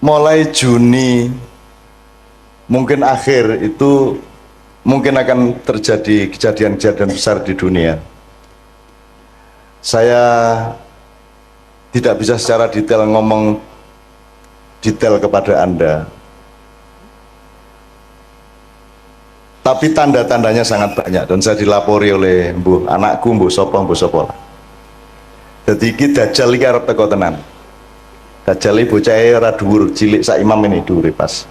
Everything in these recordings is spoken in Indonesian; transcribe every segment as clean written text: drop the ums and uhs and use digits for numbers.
mulai Juni mungkin akhir itu mungkin akan terjadi kejadian-kejadian besar di dunia. Saya tidak bisa secara detail ngomong detail kepada Anda, tapi tanda-tandanya sangat banyak dan saya dilapori oleh anakku mbuh sapa. Jadi iki Dajjal iki arep teko tenan. Dajjal iki bocahe ora dhuwur, cilik sak imam ini dhuwure pas.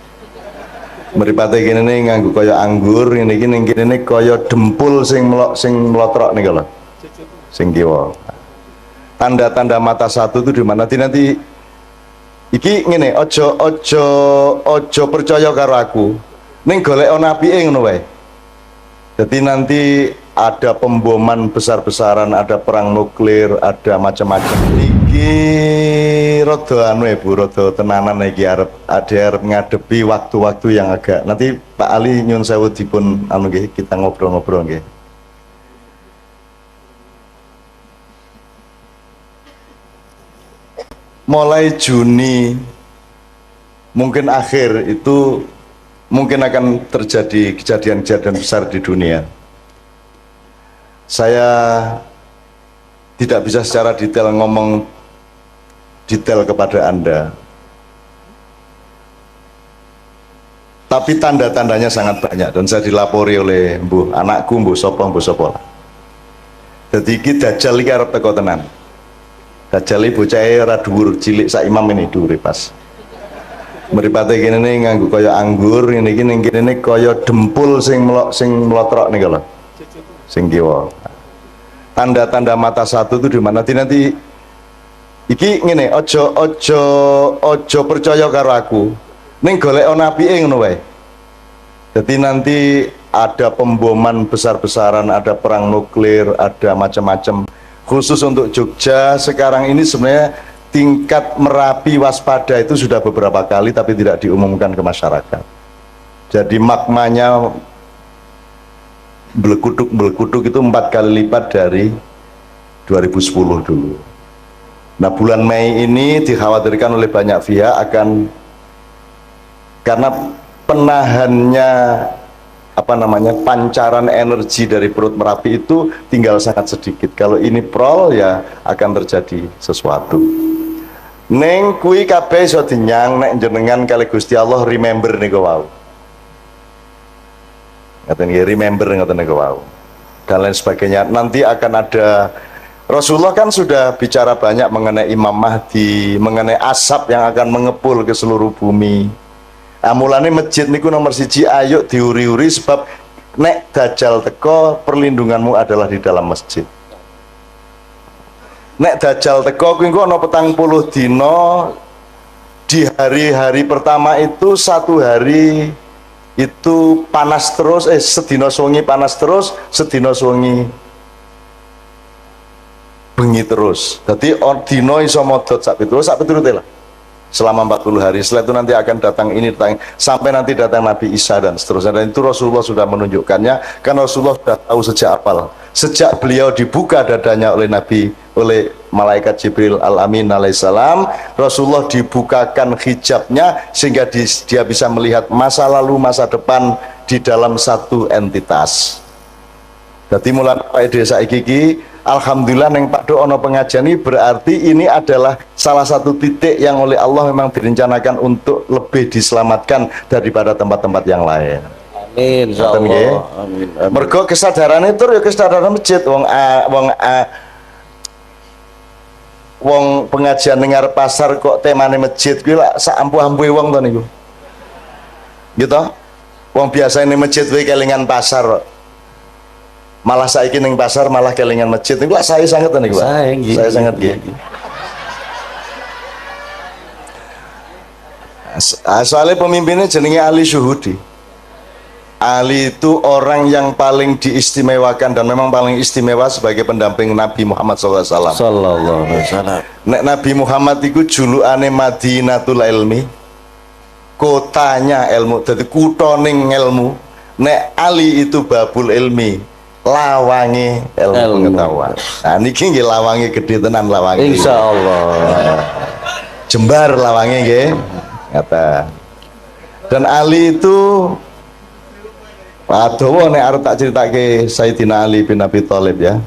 Mripate kene nganggo kaya anggur, ngene iki ning kene kaya dempul sing mlotrok niku lho. Sing kiwa. Tanda-tanda mata satu itu di mana nanti iki ngene, ojo percaya karo aku. Ning golek ana apike ngono wae. Jadi nanti ada pemboman besar-besaran, ada perang nuklir, ada macam-macam. Iki rada anu Bu, rada tenanan iki arep ngadepi waktu-waktu yang agak. Nanti Pak Ali nyun sewu dipun anu nggih, kita ngobrol-ngobrol nggih. Mulai Juni mungkin akhir itu mungkin akan terjadi kejadian-kejadian besar di dunia. Saya tidak bisa secara detail ngomong detail kepada Anda, tapi tanda-tandanya sangat banyak dan saya dilapori oleh anakku mbuh sapa. Jadi iki Dajjal iki arep teko tenan. Dajjal iki bocahe ora dhuwur, cilik sak imam ini dhuwure pas. Mripate kene nganggo kaya anggur, ngene iki ning kene kaya dempul sing mlotrok niku lho. Sing kiwa. Tanda-tanda mata satu itu di mana nanti iki ngene, ojo percaya karo aku. Ning golek ana apike ngono wae. Jadi nanti ada pemboman besar-besaran, ada perang nuklir, ada macam-macam. Khusus untuk Jogja sekarang ini sebenarnya tingkat Merapi waspada itu sudah beberapa kali tapi tidak diumumkan ke masyarakat. Jadi magmanya belekuduk itu 4 kali lipat dari 2010 dulu. Nah bulan Mei ini dikhawatirkan oleh banyak pihak akan, karena penahannya pancaran energi dari perut Merapi itu tinggal sangat sedikit. Kalau ini prol ya akan terjadi sesuatu. Neng kui kabeh iso dinyang nek jenengan kali Gusti Allah remember niku wau. Ngaten nggih, remember ngaten niku wau. Dan lain sebagainya. Nanti akan ada, Rasulullah kan sudah bicara banyak mengenai Imam Mahdi, mengenai asap yang akan mengepul ke seluruh bumi. Mulane masjid niku nomor 1, ayo diuri-uri sebab nek Dajjal teko perlindunganmu adalah di dalam masjid. Nek Dajjal teko kuwi engko ana 40 dina, di hari-hari pertama itu 1 hari itu panas terus, sedina suwengi panas terus, sedina suwengi bengi terus. Dadi dina iso modot sak piturute lah. Selama 40 hari. Setelah itu nanti akan datang ini, sampai nanti datang Nabi Isa dan seterusnya. Dan itu Rasulullah sudah menunjukkannya, karena Rasulullah sudah tahu sejak awal. Sejak beliau dibuka dadanya oleh malaikat Jibril Al-Amin alaihissalam, Rasulullah dibukakan hijabnya sehingga dia bisa melihat masa lalu, masa depan di dalam satu entitas. Jadi mulai desa iki alhamdulillah neng Pak Do ono pengajian ini, berarti ini adalah salah satu titik yang oleh Allah memang direncanakan untuk lebih diselamatkan daripada tempat-tempat yang lain. Amin. Insyaallah. Amin. Mergo kesadaran itu ya kesadaran masjid. Wong pengajian dengar pasar kok temane masjid kuwi lak sak ampuh-ampuhe wong to niku. Gitu. Wong biasa ini masjid kuwi kelingan pasar. Malah saiki ning pasar malah kelingan masjid niku saya sangat niku Pak. Saya sangat nggih. Soalnya pemimpinnya jenenge Ali Syuhudi. Ali itu orang yang paling diistimewakan dan memang paling istimewa sebagai pendamping Nabi Muhammad SAW. Sallallahu alaihi wasallam. Nek Nabi Muhammad itu julukane Madinatul Ilmi, kotanya ilmu, jadi kutoning ilmu. Nek Ali itu Babul Ilmi, lawangi ilmu pengetahuan. Nah niki nggih lawangi gede tenan lawangi. Insyaallah. Jembar lawangi nggih. kata. Dan Ali itu Adowo nek arep tak critake Sayyidina Ali bin Abi Thalib ya.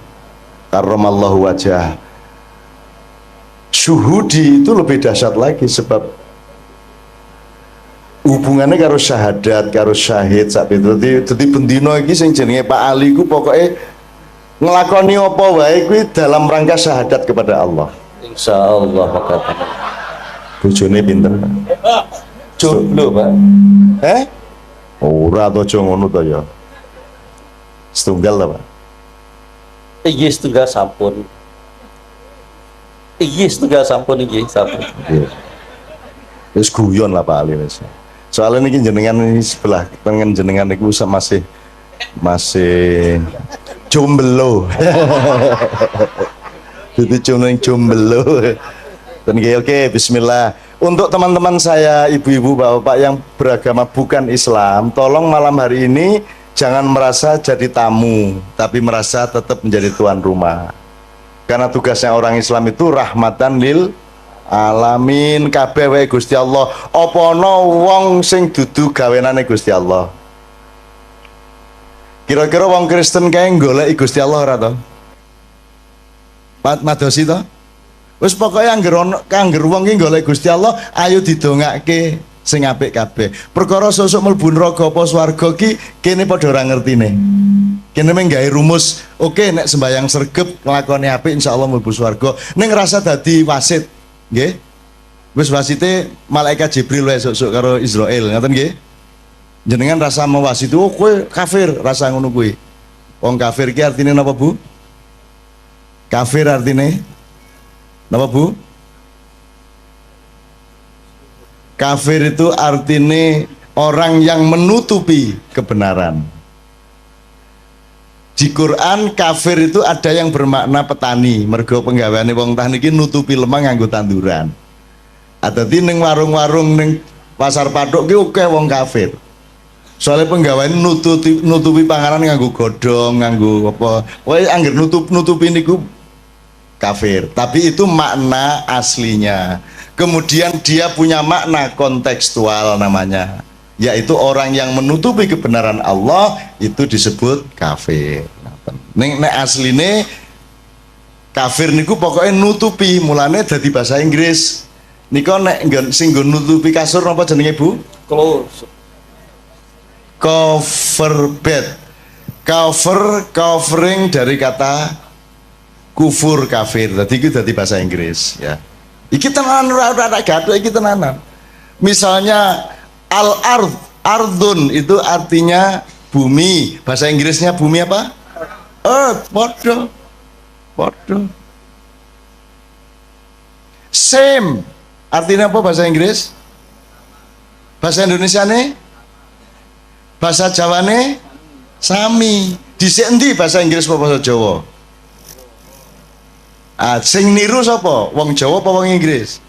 Karramallahu wajah. Syuhudi itu lebih dahsyat lagi sebab hubungannya karo syahadat, karo syahid sak itu. Dadi bendino iki sing jenenge Pak Ali ku pokoke nglakoni apa wae kuwi dalam rangka syahadat kepada Allah. Insyaallah kata. Bojone pinter. Jomblo, Pak. Ora to aja ngono to ya. Setunggal ta, Pak? Iki setunggal sampun. Iki setunggal sampun iki sampun. Iya. Wis guyon lah Pak Ali wis. Soalnya niki jenengan ini sebelah tengen jenengan niku masih jomblo. Jadi jomblo. Dan oke, bismillah. Untuk teman-teman saya, ibu-ibu, bapak-bapak yang beragama bukan Islam, tolong malam hari ini jangan merasa jadi tamu, tapi merasa tetap menjadi tuan rumah. Karena tugasnya orang Islam itu rahmatan lil alamin, kabeh wae Gusti Allah. Apa ana wong sing dudu gawenane Gusti Allah? Kira-kira wong Kristen kae goleki Gusti Allah ora to? Madosi to? Wis pokoke angger wong ki golek Gusti Allah, ayo didongake sing apik kabeh. Perkara sesuk mlebu neraka apa swarga ki kene padha ora ngertine. Kene mung gawe rumus, oke nek sembayang sregep nglakoni apik insyaallah mlebu swarga. Ning ngrasa dadi wasit, nggih. Wis wasite malaikat Jibril wae sesuk karo Israil, ngoten nggih. Jenengan rasa mewasit, oh kowe kafir, rasa ngono kuwi. Wong kafir ki artine napa, Bu? Kafir artine napa, Bu? Kafir itu artinya orang yang menutupi kebenaran. Di Quran kafir itu ada yang bermakna petani, mergo penggaweane wong tani iki nutupi lemah nganggo tanduran. Adati ning warung-warung ning pasar patok ki akeh wong kafir. Soalnya penggaweane nutupi panganan nganggo godhong, nganggo apa. Wae angger nutupi niku kafir, tapi itu makna aslinya. Kemudian dia punya makna kontekstual namanya, yaitu orang yang menutupi kebenaran Allah itu disebut kafir. Nek asline kafir niku pokoknya nutupi, mulane dadi bahasa Inggris. Niko nek sing nggon nutupi kasur napa jenenge, Bu? Cover bed. Covering dari kata kufur kafir, tadi itu dari bahasa Inggris ya. Iki tenanan ora gaduh iki tenanan. Misalnya ardun itu artinya bumi, bahasa Inggrisnya bumi apa? Earth, podo. Same artinya apa bahasa Inggris? Bahasa Indonesia nih? Bahasa Jawa nih? Sami. Dhisik endi bahasa Inggris apa bahasa Jawa? Sing niru sapa? Wong Jawa apa wong Inggris?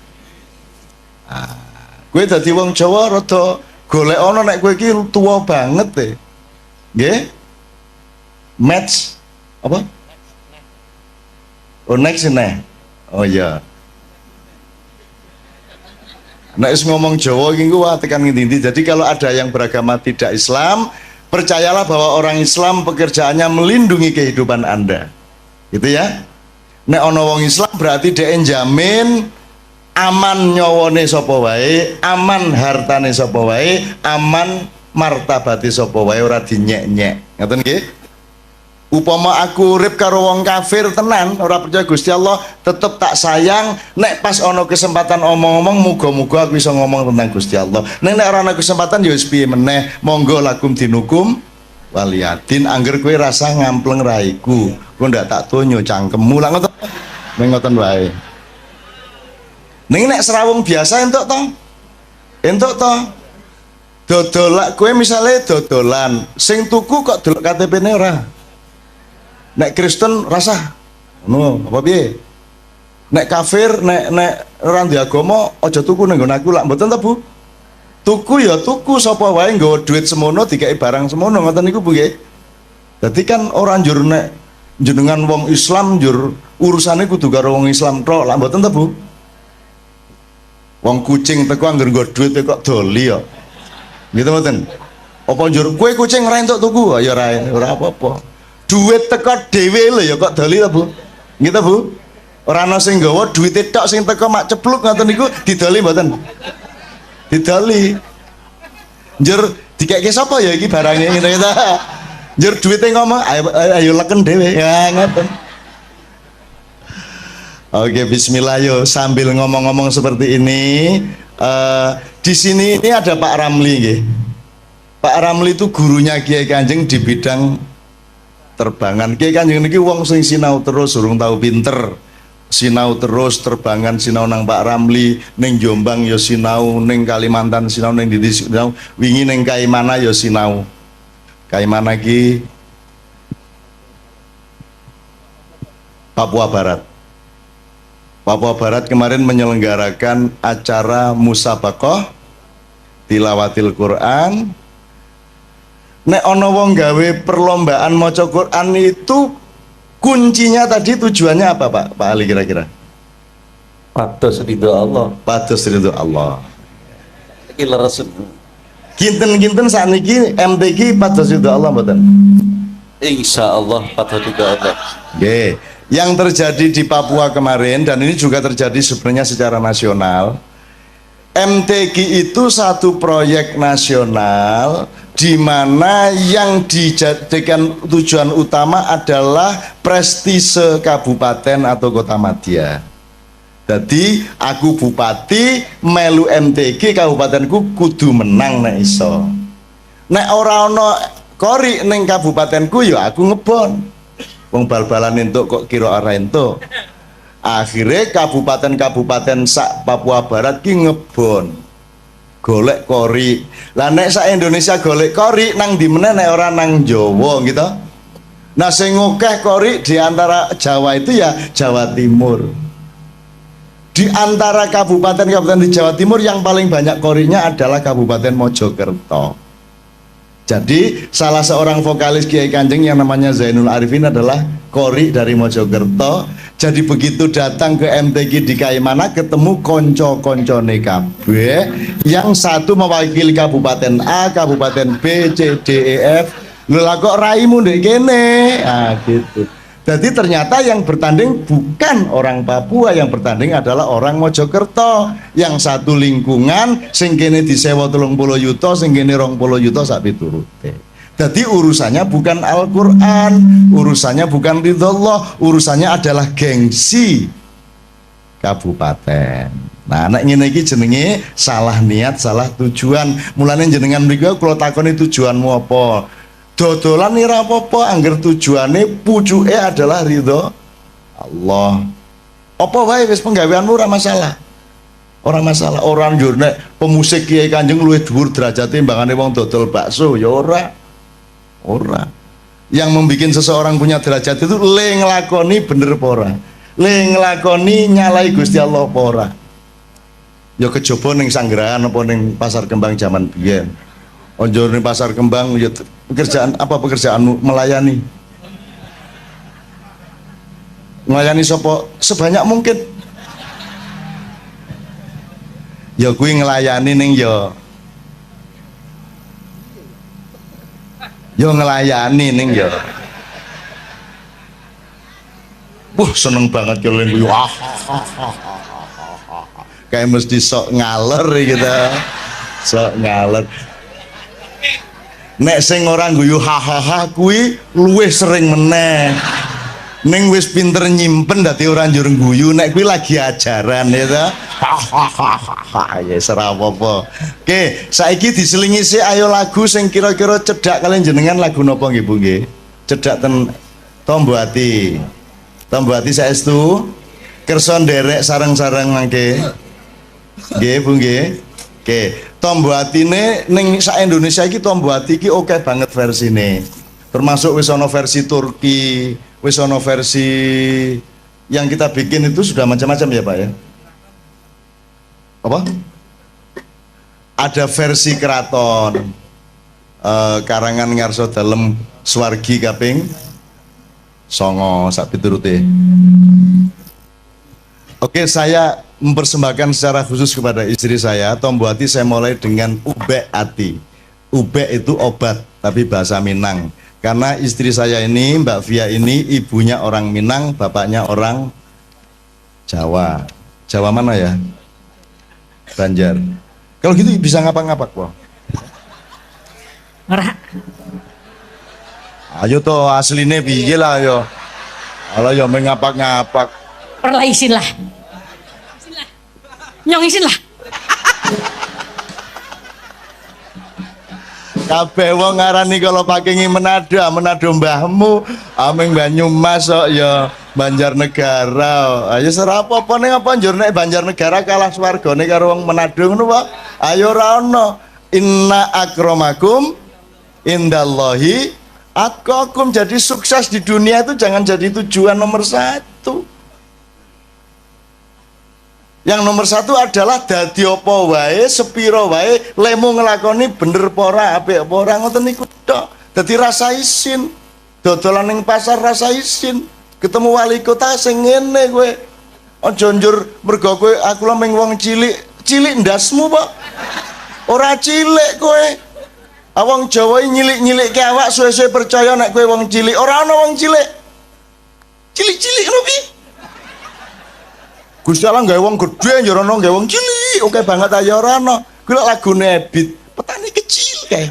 Kowe dadi wong Jawa rada golek ana nek kowe iki tuwa banget e. Nggih? Match apa? Oh next nih. Oh iya. Nek ngomong Jawa iki ku tekan ngendi-endi. Jadi kalau ada yang beragama tidak Islam, percayalah bahwa orang Islam pekerjaannya melindungi kehidupan Anda. Gitu ya. Nek ana wong Islam berarti dhek njamin aman nyawane sapa wae, aman hartane sapa wae, aman martabate sapa wae, ora dinyek-nyek. Ngoten nggih? Upama aku urip karo wong kafir tenan, ora percaya Gusti Allah, tetep tak sayang. Nek pas ana kesempatan omong-omong, muga-muga aku bisa ngomong tentang Gusti Allah. Nek ora ana kesempatan ya wis piye meneh, monggo lakum dinukum waliyadin. Angger kowe rasa ngampleng raiku, kowe ndak tak donyo cangkemmu lah ngoten. Ngoten wae. Ning nek serawung biasa entuk to? Entuk to? Dodol kowe misale dodolan, sing tuku kok delok KTP-ne ora. Nek Kristen rasa ngono apa piye? Nek kafir, nek ora ndek agama aja tuku nang nggon aku lak mboten ta, Bu? Tuku ya tuku, sapa wae nggawa duit semono dikai barang semono, ngoten niku Bu nggih. Dadi kan ora njur nek jenengan wong Islam njur urusane kudu karo wong Islam tok, lak mboten ta, Bu? Wong kucing teko anggar nggo duit kok doli ya. Gitu mboten. Apa njur kowe kucing ra entuk tuku? Ya ora apa-apa. Duit teko dhewe lho ya kok doli ta, Bu? Gitu, Bu? Ora ana sing nggawa duwite tok sing teko mak cepluk ngoten niku didoli mboten? Didoli. Njur dikeke sapa ya iki barangnya ngene ta? Njur duwite ngomong ayo leken dhewe. Ya ngoten. Oke, bismillah yo. Sambil ngomong-ngomong seperti ini, di sini ini ada Pak Ramli, nggih. Pak Ramli itu gurunya Kiai Kanjeng di bidang terbangan. Kiai Kanjeng niki wong sing sinau terus, urung tahu pinter. Sinau terus terbangan, sinau nang Pak Ramli, ning Jombang yo sinau, ning Kalimantan sinau, ning Didi sinau, wingi ning Kaimana yo sinau. Kaimana ki Papua Barat. Papua Barat kemarin menyelenggarakan acara musabaqah tilawatil Quran. Nek ono wong gawe perlombaan maca Quran itu kuncinya tadi tujuannya apa Pak Ali kira-kira? Pados ridho Allah. Pados ridho Allah. Iki leres. Kinten-kinten sakniki MTQ pados ridho Allah mboten? Insyaallah pados ridho Allah. Nggih. Yang terjadi di Papua kemarin, dan ini juga terjadi sebenarnya secara nasional, MTQ itu satu proyek nasional di mana yang dijadikan tujuan utama adalah prestise kabupaten atau kota madya. Jadi aku bupati melu MTQ kabupatenku kudu menang nek iso. Nek ora ono kori ning kabupatenku ya aku ngebon. Wong bal-balan entuk kok kira ora entuk. Akhirnya kabupaten-kabupaten sak Papua Barat ki ngebon golek kori. Lah nek sak Indonesia golek kori nang di meneh nek ora nang Jawa gitu. Nah sing ngokeh kori di antara Jawa itu ya Jawa Timur. Di antara kabupaten-kabupaten di Jawa Timur yang paling banyak korinya adalah Kabupaten Mojokerto. Jadi salah seorang vokalis Kiai Kanjeng yang namanya Zainul Arifin adalah kori dari Mojokerto. Jadi begitu datang ke MTQ di Kaimana ketemu konco-koncone kabeh, yang satu mewakili Kabupaten A, Kabupaten B, C, D, E, F. Lho lah kok raimu ndek kene? Ah gitu. Jadi ternyata yang bertanding bukan orang Papua, yang bertanding adalah orang Mojokerto. Yang satu lingkungan, sing kene disewa 30 yuta, sing kene 20 yuta sak piturute. Jadi urusannya bukan Al-Quran, urusannya bukan ridhollah, urusannya adalah gengsi kabupaten. Nah, anak ngene iki jenenge salah niat, salah tujuan. Mulane jenengan mriku kula takoni tujuanmu apa? Dodolan ora apa-apa angger tujuane pucuke adalah ridho Allah. Apa wae wis penggaweanmu ora masalah. Ora masalah. Orang njur nek pemusik Kiai Kanjeng luwih dhuwur derajate timbangane wong dodol bakso ya ora. Ora. Yang membuat seseorang punya derajat itu le nglakoni bener apa ora. Le nglakoni nyalai Gusti Allah apa ora. Ya kejaba ning Sanggerahan apa ning Pasar Kembang zaman biyen. Onjo ning Pasar Kembang ya pekerjaan apa pekerjaanmu? Melayani. Melayani sapa sebanyak mungkin. Ya kuwi nglayani ning ya ngelayani ning ya. Wah seneng banget kalau yang guyu. Kayak mesti sok ngaler gitu. Sok ngaler. Nek sing orang guyu hahaha kuwi luwih sering meneh. Ning wis pinter nyimpen dadi ora njur guyu nek kuwi lagi ajaran ya ta. Hahaha ya ora apa-apa. Oke, saiki diselingi sih ayo lagu sing kira-kira cedhak kalian jenengan lagu napa nggih Bu nggih? Cedhak ten Tombo Ati. Tombo Ati saestu kersa nderek sareng-sareng mangke. Nggih Bu nggih. Oke, Tombo Atine ning sak Indonesia iki Tombo Ati iki oke banget versine. Termasuk wis ana versi Turki, wis ana versi yang kita bikin itu sudah macam-macam ya Pak ya. Apa? Ada versi keraton karangan ngarso dalem Swargi kaping 9 sak piturute. Oke, saya mempersembahkan secara khusus kepada istri saya, Tombo Hati saya mulai dengan Ubek Ati. Ubek itu obat, tapi bahasa Minang. Karena istri saya ini, Mbak Via ini, ibunya orang Minang, bapaknya orang Jawa. Jawa mana ya? Banjar. Kalau gitu bisa ngapak-ngapak, Pak. Ora. Ayo toh aslinya piye lah yo. Kalau yo mengapak-ngapak. Perlah isin lah. Nyong isin lah. Kabeh wong ngarani kalau pakai Manado mbahmu, ameng Banyumas kok ya Banjarnegara. Ayo serapo apa ning apa njur nek Banjarnegara kalah swargane karo wong Manado ngono, Pak. Ayo ora ono. Inna akramakum indallahi atqakum. Jadi sukses di dunia itu jangan jadi tujuan nomor satu. Yang nomor satu adalah dadi apa wae, sepiro wae, lemu ngelakoni bener pora, apik pora, ngoten niku tok. Dadi rasa isin, dodolan ning pasar rasa isin, ketemu wali kota sing ngene kowe. Aja njur mergo kowe aku lho ming wong cilik, cilik ndasmu, Pak. Ora cilik kowe. Wong Jawa nyilik-nyilikke awak suwe-suwe percaya nek kowe wong cilik. Ora ana wong cilik. Cilik-cilik ngono piye? Gusti Allah gawe wong gedhe ya ora gawe wong cilik. Oke banget aja ora ana. Kuwi lak lagune Ebit, petani kecil kae.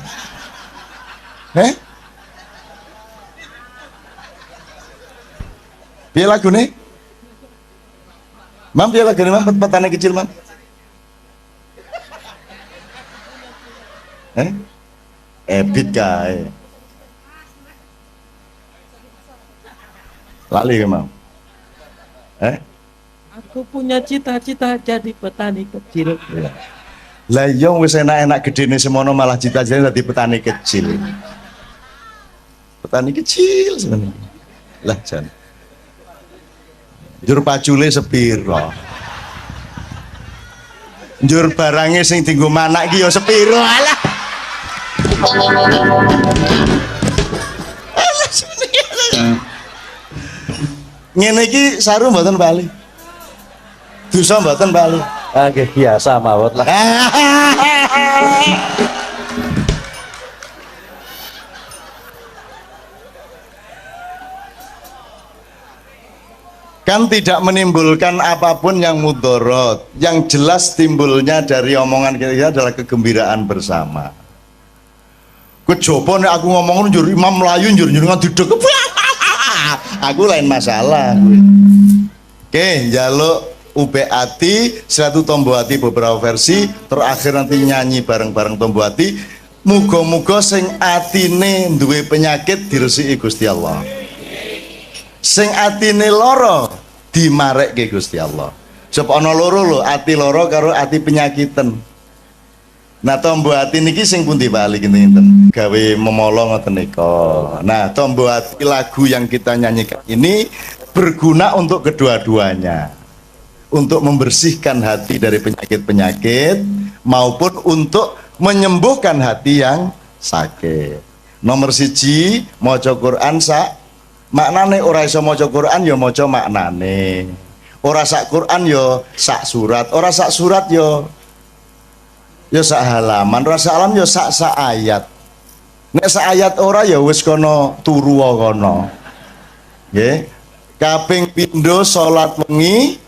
Piye lagune? Mam piye lagune Mam petani kecil Mam? Ebit kae. Lali ke Mam? Aku punya cita-cita jadi petani kecil. Lah iya wis enak-enak gedene semono malah cita-citane dadi petani kecil. Petani kecil sebenarnya. Lah jan. Njur pacule sepiro? Njur barange sing dienggo manak iki ya sepiro? Alah. Ngene iki saru mboten bali. Dosa mboten bali. Nggih biasa mawon lah. Kan tidak menimbulkan apapun yang mudorot. Yang jelas timbulnya dari omongan kita adalah kegembiraan bersama. Kecoba nek aku ngomong njur Imam Melayu njur ngadudeg. Aku lain masalah. Oke, njaluk Ubek Ati, satu Tombo Hati beberapa versi, terakhir nanti nyanyi bareng-bareng Tombo Hati. Muga-muga sing atine duwe penyakit diresiki Gusti Allah. Sing atine loro dimarekke Gusti Allah. Sebab ana loro lho, ati loro karo ati penyakitan. Nah, Tombo Hati niki sing pundi bali kinten gawe memolo ngoten nika. Nah, Tombo Hati lagu yang kita nyanyikan ini berguna untuk kedua-duanya. Untuk membersihkan hati dari penyakit-penyakit maupun untuk menyembuhkan hati yang sakit. Nomor siji, maca Quran sak maknane, ora iso maca Quran ya maca maknane. Ora sak Quran ya sak surat, ora sak surat ya sak halaman, ora sak halaman ya sak ayat. Nek sak ayat ora ya wis kono turu kono. Nggih. Kaping pindho salat wengi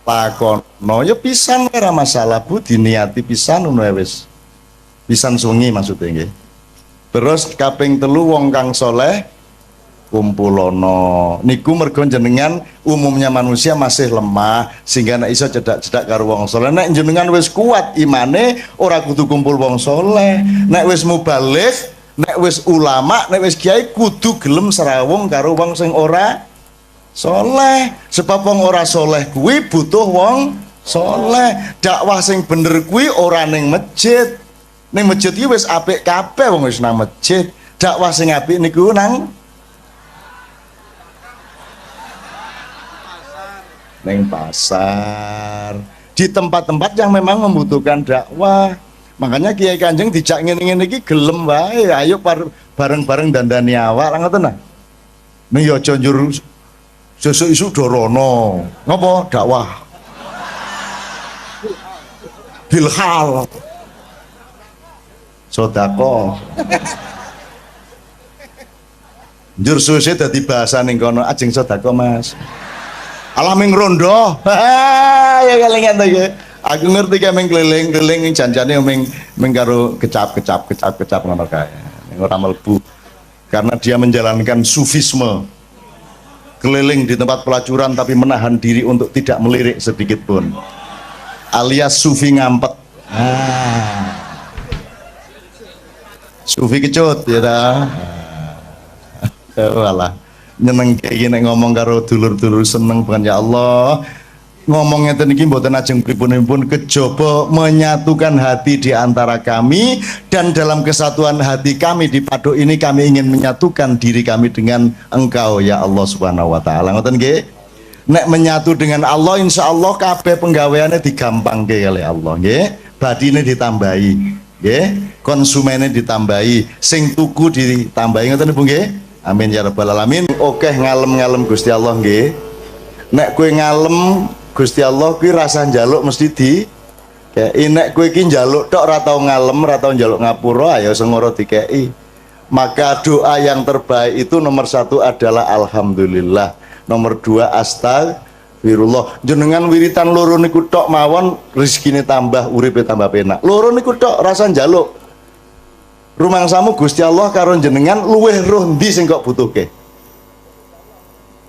lakono ya pisan ora masalah Bu, diniati pisan ngono wis. Pisan sungi maksudnya nggih. Terus kaping telu wong kang soleh kumpulono. Niku mergo jenengan umumnya manusia masih lemah sehingga nek iso cedak-cedak karo wong soleh. Nek jenengan wis kuat imane ora kudu kumpul wong soleh. Nek wis mubaligh, nek wis ulama, nek wis kiai kudu gelem serawung karo wong sing ora soleh. Sebab wong ora soleh kuwi butuh wong soleh. Dakwah sing bener kuwi ora ning masjid. Ning masjid iki wis apik kabeh wong wis nang masjid. Dakwah sing apik niku nang pasar. Di tempat-tempat yang memang membutuhkan dakwah. Makanya Kiai Kanjeng dijak ngene-ngene iki gelem wae. Ayo bareng-bareng dandani awak ngoten nah. Ning ya aja njur sesuk isu dorono. Ngopo? Dakwah. bilhal sodako njur susi dadi bahasa ning kono ajeng sodako mas alaming rondo ya kelingan to ya aku ngerti ka ming keliling-keliling janjane ming karo kecap ngono kae ora mlebu karena dia menjalankan sufisme keliling di tempat pelacuran tapi menahan diri untuk tidak melirik sedikit pun alias sufi ngampet sufi kecut ya dah walah nyeneng kayak gini ngomong karo dulur-dulur seneng bukan ya Allah ngomongnya tadi mboten ajeng pripun kejaba menyatukan hati di antara kami dan dalam kesatuan hati kami di Paduk ini kami ingin menyatukan diri kami dengan Engkau ya Allah Subhanahu wa taala. Ngoten nggih. Nek menyatu dengan Allah insya Allah kabeh penggaweane digampangke kali Allah nggih. Badine ditambahi nggih, konsumennya ditambahi, sing tuku ditambahi ngoten Bu nggih. Amin ya rabbal alamin. Oke ngalem-ngalem Gusti Allah nggih. Nek kowe ngalem Gusti Allah kuwi rasa njaluk mesti di kei nek kowe iki njaluk tok ora tau ngalem ora tau njaluk ngapura ayo sengoro dikei maka doa yang terbaik itu nomor 1 adalah alhamdulillah nomor 2 astagfirullah jenengan wiritan loro niku tok mawon rezekine tambah uripe tambah penak loro niku tok rasa njaluk rumangsamu Gusti Allah karo jenengan luweh roh ndi sing kok butuhke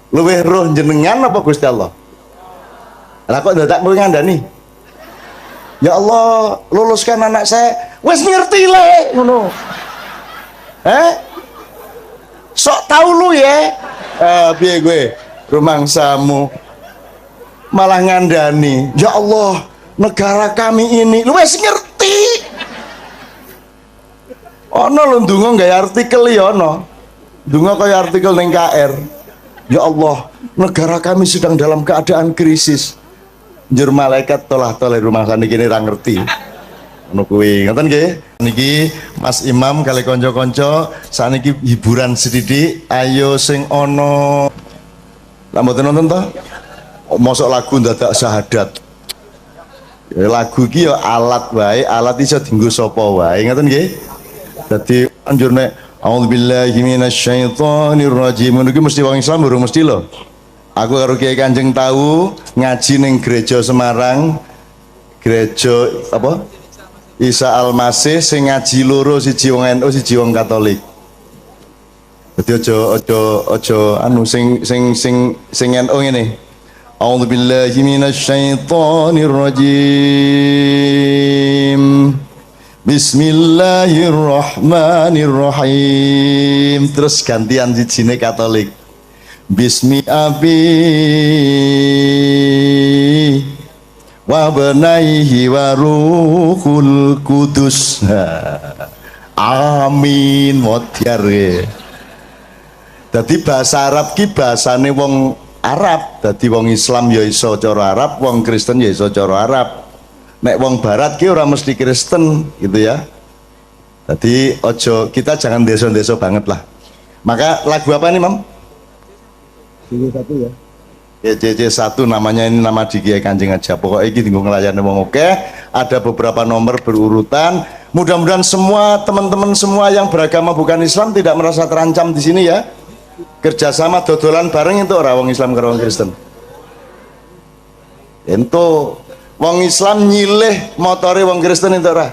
luweh roh jenengan apa Gusti Allah lah kok dadak kowe ngandani ya Allah luluskan anak saya wis ngerti le ngono sok tahu lu ya piye gue rumangsamu malah ngandani ya Allah negara kami ini lu wis ngerti ono lho ndonga gawe artikel ya ono ndonga kaya artikel ning KR ya Allah negara kami sedang dalam keadaan krisis njur malaikat tolah-toleh rumah saniki ra ngerti ngono kuwi ngoten nggih niki Mas Imam kali kanca-kanca saniki hiburan sithik ayo sing ana lha mboten nonton to mosok lagu dadak syahadat ya, lagu iki ya alat wae alat iso dienggo sapa wae ngoten nggih dadi anjur nek a'udzubillahi minasyaitonir rajim niki mesti wong Islam durung mesti lho. Aku karo Kiai Kanjeng tahu ngaji ning gereja Semarang, gereja apa? Isa Al-Masih sing ngaji loro siji wong NU siji wong Katolik. Dadi aja anu sing NU ngene. A'udzubillahi minasyaitonir rajim. Bismillahirrahmanirrahim. Terus gantian sijine Katolik. Bismi abi wa benaihi wa ruhul kudus amin modyar dadi bahasa Arab ki bahasane wong Arab dadi wong Islam ya iso cara Arab wong Kristen ya iso cara Arab nek wong Barat ki ora mesti Kristen gitu ya dadi ojo kita jangan deso-deso banget lah maka lagu apa nih Mam? CC1 ya. Ya CC1 namanya ini nama di Kiai Kanjeng aja. Pokoknya ini tinggal ngelayani wong oke. Ada beberapa nomor berurutan. Mudah-mudahan semua teman-teman semua yang beragama bukan Islam tidak merasa terancam di sini ya. Kerjasama dodolan bareng itu orang wong Islam karo wong Kristen. Ento wong Islam nyilih motore wong Kristen itu ora.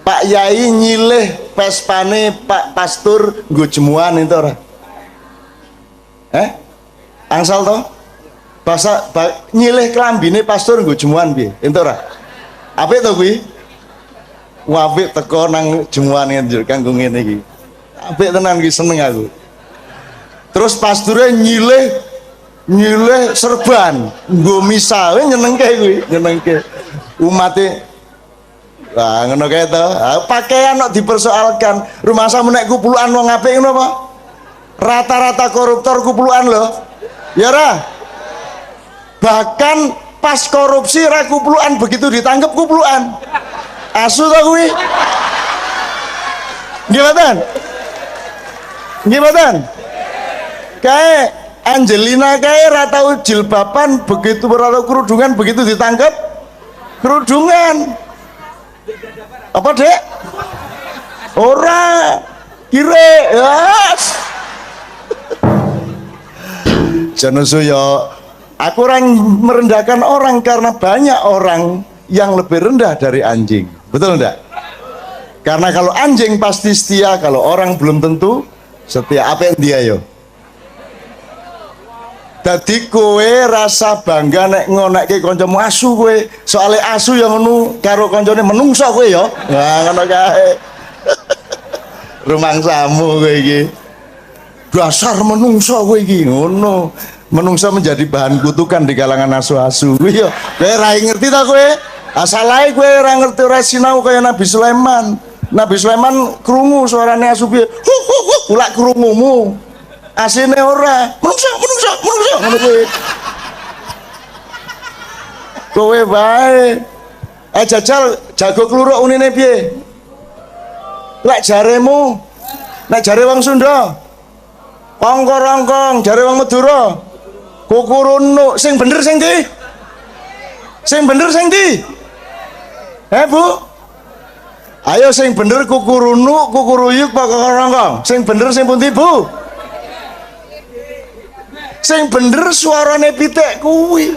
Pak Yai nyilih Vespane Pak Pastur nggo jemuan itu ora. Angsal to nyilih klambine pastor nggo jemuan piye ento ora apik to kuwi apik teko nang jemuane njur kanggo ngene iki apik tenan iki seneng aku terus pasture nyilih serban nggo misa nyenengke kuwi nyenengke umate lah ngono kae to pakaian kok dipersoalkan rumah samu nek kupulukan wong apik ngono apa rata-rata koruptor kupulukan lho ya ra bahkan pas korupsi ra kuplukan begitu ditangkap kuplukan asu ta kuwi gimana kayak Angelina kayak ra tau jilbaban begitu berlalu kerudungan begitu ditangkap kerudungan Apa, Dek? Ora. Kire. Yes. Jangan suyo. Aku orang merendahkan orang karena banyak orang yang lebih rendah dari anjing. Betul enggak? Karena kalau anjing pasti setia, kalau orang belum tentu setia. Apa yang dia yo? Dadi kowe rasa bangga nek ngonekke kancamu asu kowe. Soale asu yang ngono karo kancane menungso kowe ya. Nah, ngono kae. Rumangsamu kowe iki. Dasar menungso kowe iki ngono. Menungso menjadi bahan kutukan di kalangan asu-asu. Kowe ya, kowe ra ngerti ta kowe? Asal ae kowe ora ngerti ora sinau kaya Nabi Sulaiman. Nabi Sulaiman krungu suarane asu piye? Ulak krungumu. Asine ora menungso ngono kuwi. Kowe wae jajal jago kluruk unine piye? Lek jaremu, nek jare wong Sunda ongkor-ongkong, jare wong Madura kukurunuk. Sing bener sing ndi? Sing bener sing ndi? Bu? Ayo sing bener kukurunuk, kukuruyuk, ongkor-ongkong. Sing bener sing pundi, Bu? Sing bener suarane pitik kuwi.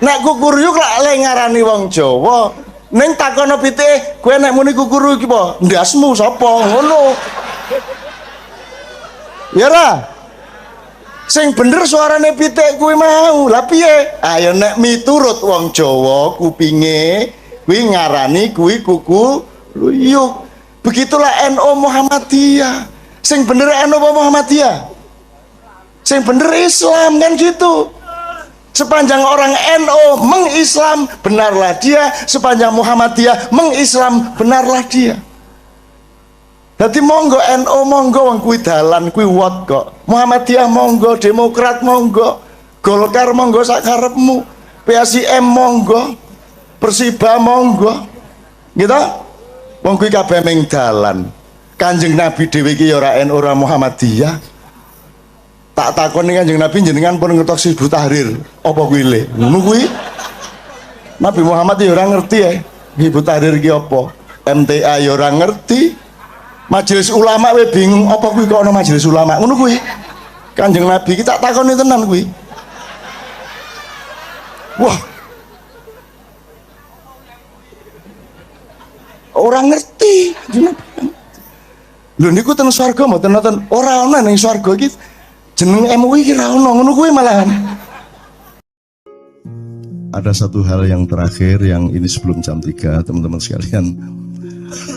Nek kukuruyuk lak le ngarani wong Jawa, ning takono pitik, kowe nek muni kukuruyuk iki apa? Ndasmu sapa? Ngono. Ya ra? Sing bener suarane pitik kuwi mau. Lah piye? Ayo nek miturut wong Jawa kupinge kuwi ngarani kuwi kukuruyuk. Begitulah NU Muhammadiyah. Sing bener NU Muhammadiyah? Sing bener Islam kan gitu. Sepanjang orang NU mengislam, benarlah dia. Sepanjang Muhammadiyah mengislam, benarlah dia. Jadi monggo NU monggo wong kuwi dalan kuwi wot kok. Muhammadiyah monggo, Demokrat monggo, Golkar monggo sak karepmu, PSIM monggo, Persiba monggo. Gitu? Wong kuwi kabeh ming dalan. Kanjeng Nabi dhewe iki ya ora NU ora Muhammadiyah. Tak takoni Kanjeng Nabi jenengan pun ngetok Hizbut Tahrir apa kuwi le? Ngono kuwi. Nabi Muhammad ya ora ngerti ya. Hizbut Tahrir ki apa? MTA ya ora ngerti. Majelis ulama we bingung apa kuwi kok ana majelis ulama. Ngono kuwi. Kanjeng Nabi ki tak takoni tenan kuwi. Wah. Orang ngerti. Lho niku ten swarga mboten nonton ora ana ning swarga iki. Jeneng MUI ki ra ono ngono kuwi malahan. Ada satu hal yang terakhir yang ini sebelum jam 3 teman-teman sekalian.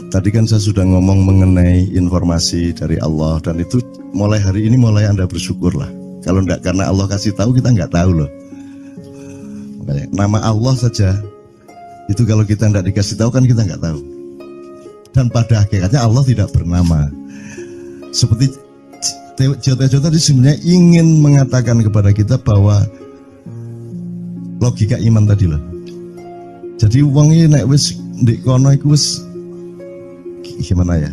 Tadi kan saya sudah ngomong mengenai informasi dari Allah dan itu mulai hari ini mulai Anda bersyukurlah. Kalau enggak karena Allah kasih tahu kita enggak tahu loh. Makanya nama Allah saja itu kalau kita enggak dikasih tahu kan kita enggak tahu. Dan pada hakikatnya Allah tidak bernama. Seperti Joto tadi sebenarnya ingin mengatakan kepada kita bahwa logika iman tadi loh. Jadi wong iki nek wis ndek kono iku wis gimana ya?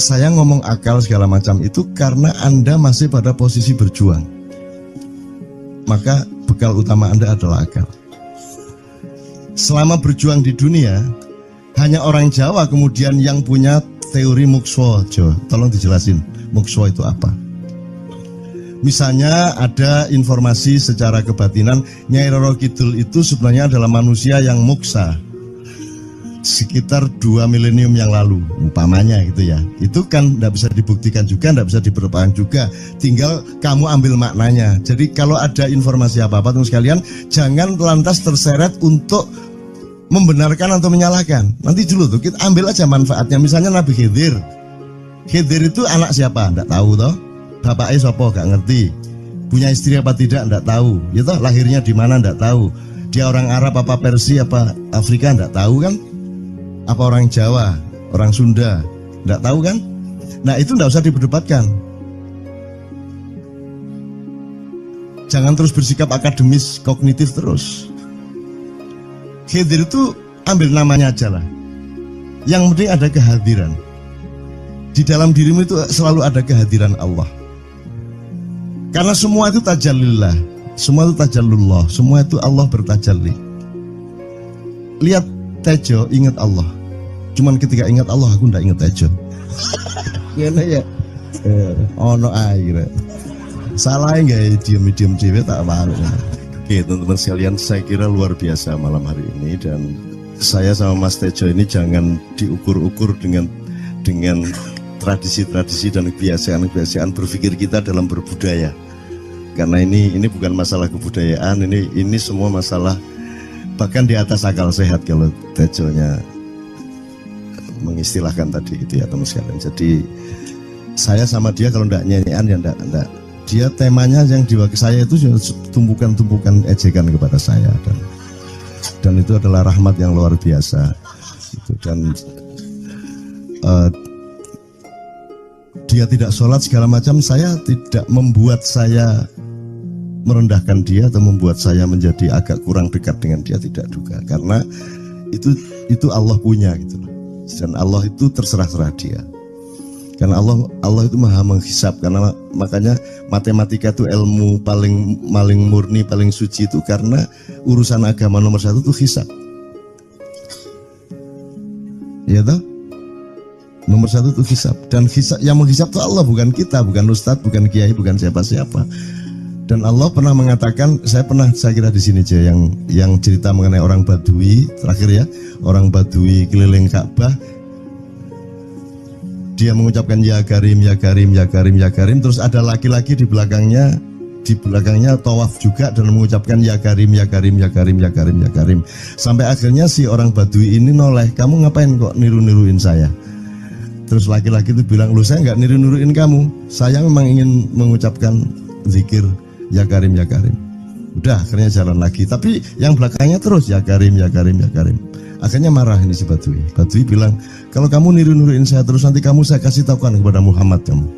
Saya ngomong akal segala macam itu karena Anda masih pada posisi berjuang. Maka bekal utama Anda adalah akal. Selama berjuang di dunia, hanya orang Jawa kemudian yang punya teori mukswa. Jo, tolong dijelasin. Mukswa itu apa? Misalnya ada informasi secara kebatinan Nyai Roro Kidul itu sebenarnya adalah manusia yang muksa sekitar 2 milenium yang lalu umpamanya gitu ya. Itu kan tidak bisa dibuktikan juga, tidak bisa diperpanjang juga, tinggal kamu ambil maknanya. Jadi kalau ada informasi apa-apa teman sekalian jangan lantas terseret untuk membenarkan atau menyalahkan. Nanti dulu tuh kita ambil aja manfaatnya. Misalnya Nabi Khidir itu anak siapa? Enggak tahu toh. Bapaknya siapa? Enggak ngerti. Punya istri apa tidak? Enggak tahu. Ya toh, lahirnya di mana? Enggak tahu. Dia orang Arab apa Persia apa Afrika? Enggak tahu kan? Apa orang Jawa? Orang Sunda? Enggak tahu kan? Nah, itu enggak usah diperdebatkan. Jangan terus bersikap akademis, kognitif terus. Khidir itu ambil namanya aja lah. Yang penting ada kehadiran. Di dalam dirimu itu selalu ada kehadiran Allah. Karena semua itu tajallillah, semua itu tajallullah, semua itu Allah bertajalli. Lihat Tejo, ingat Allah. Cuman ketika ingat Allah aku ndak inget Tejo. Gimana ya? Ono air. Salah nggak diem cewek tak malu. Oke teman-teman sekalian, saya kira luar biasa malam hari ini, dan saya sama Mas Tejo ini jangan diukur-ukur dengan tradisi-tradisi dan kebiasaan-kebiasaan berpikir kita dalam berbudaya. Karena ini bukan masalah kebudayaan, ini semua masalah bahkan di atas akal sehat kalau Tejonya mengistilahkan tadi gitu ya teman sekalian. Jadi saya sama dia kalau ndak nyanyian ya ndak. Dia temanya yang diwakili saya itu tumpukan-tumpukan ejekan kepada saya, dan itu adalah rahmat yang luar biasa. Gitu. Dan dia tidak sholat segala macam, saya tidak membuat saya merendahkan dia atau membuat saya menjadi agak kurang dekat dengan dia, tidak juga, karena itu Allah punya gitu loh. Dan Allah itu terserah-serah dia. Karena Allah itu maha menghisap, karena makanya matematika itu ilmu paling murni, paling suci itu karena urusan agama nomor satu itu hisap. Ya toh? Nomor satu itu hisap, dan hisap, yang menghisap itu Allah, bukan kita, bukan ustadz, bukan kiai, bukan siapa-siapa. Dan Allah pernah mengatakan, saya kira di sini aja yang cerita mengenai orang Badui terakhir ya, orang Badui keliling Ka'bah. Dia mengucapkan ya Karim, ya Karim, ya Karim, ya Karim. Terus ada laki-laki di belakangnya tawaf juga dan mengucapkan ya Karim, ya Karim, ya Karim, ya Karim, ya Karim. Sampai akhirnya si orang Badui ini noleh, kamu ngapain kok niru-niruin saya? Terus laki-laki itu bilang, lu saya nggak niru-niruin kamu, saya memang ingin mengucapkan zikir ya Karim, ya Karim. Udah akhirnya jalan lagi, tapi yang belakangnya terus ya Karim, ya Karim, ya Karim. Akhirnya marah ini si Badui. Badui bilang, kalau kamu niru-niruin saya terus, nanti saya kasih tahukan kepada Muhammad kamu.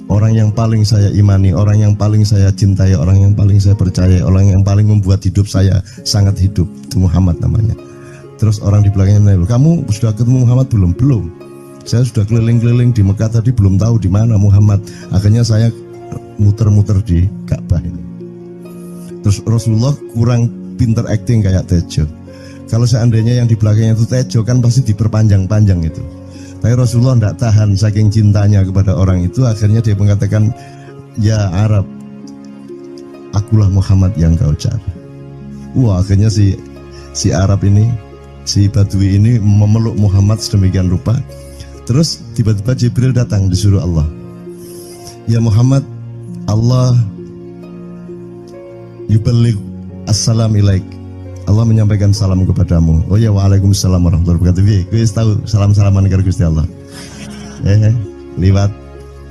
Orang yang paling saya imani, orang yang paling saya cintai, orang yang paling saya percaya, orang yang paling membuat hidup saya sangat hidup, itu Muhammad namanya. Terus orang di belakangnya nanya, kamu sudah ketemu Muhammad belum? Belum. Saya sudah keliling-keliling di Mekah tadi, belum tahu di mana Muhammad. Akhirnya saya muter-muter di Ka'bah ini. Terus Rasulullah kurang pinter acting kayak Tejo. Kalau seandainya yang di belakangnya itu Tejo kan pasti diperpanjang-panjang itu. Tapi Rasulullah tidak tahan saking cintanya kepada orang itu, akhirnya dia mengatakan, ya Arab, akulah Muhammad yang kau cari. Wah, akhirnya si Arab ini, si Badui ini memeluk Muhammad sedemikian rupa. Terus tiba-tiba Jibril datang disuruh Allah. Ya Muhammad, Allah yuballigh assalam ilaik. Allah menyampaikan salam kepadamu. Oh ya, waalaikumsalam warahmatullahi wabarakatuh. Gue tahu salam-salaman karo Gusti Allah. Lewat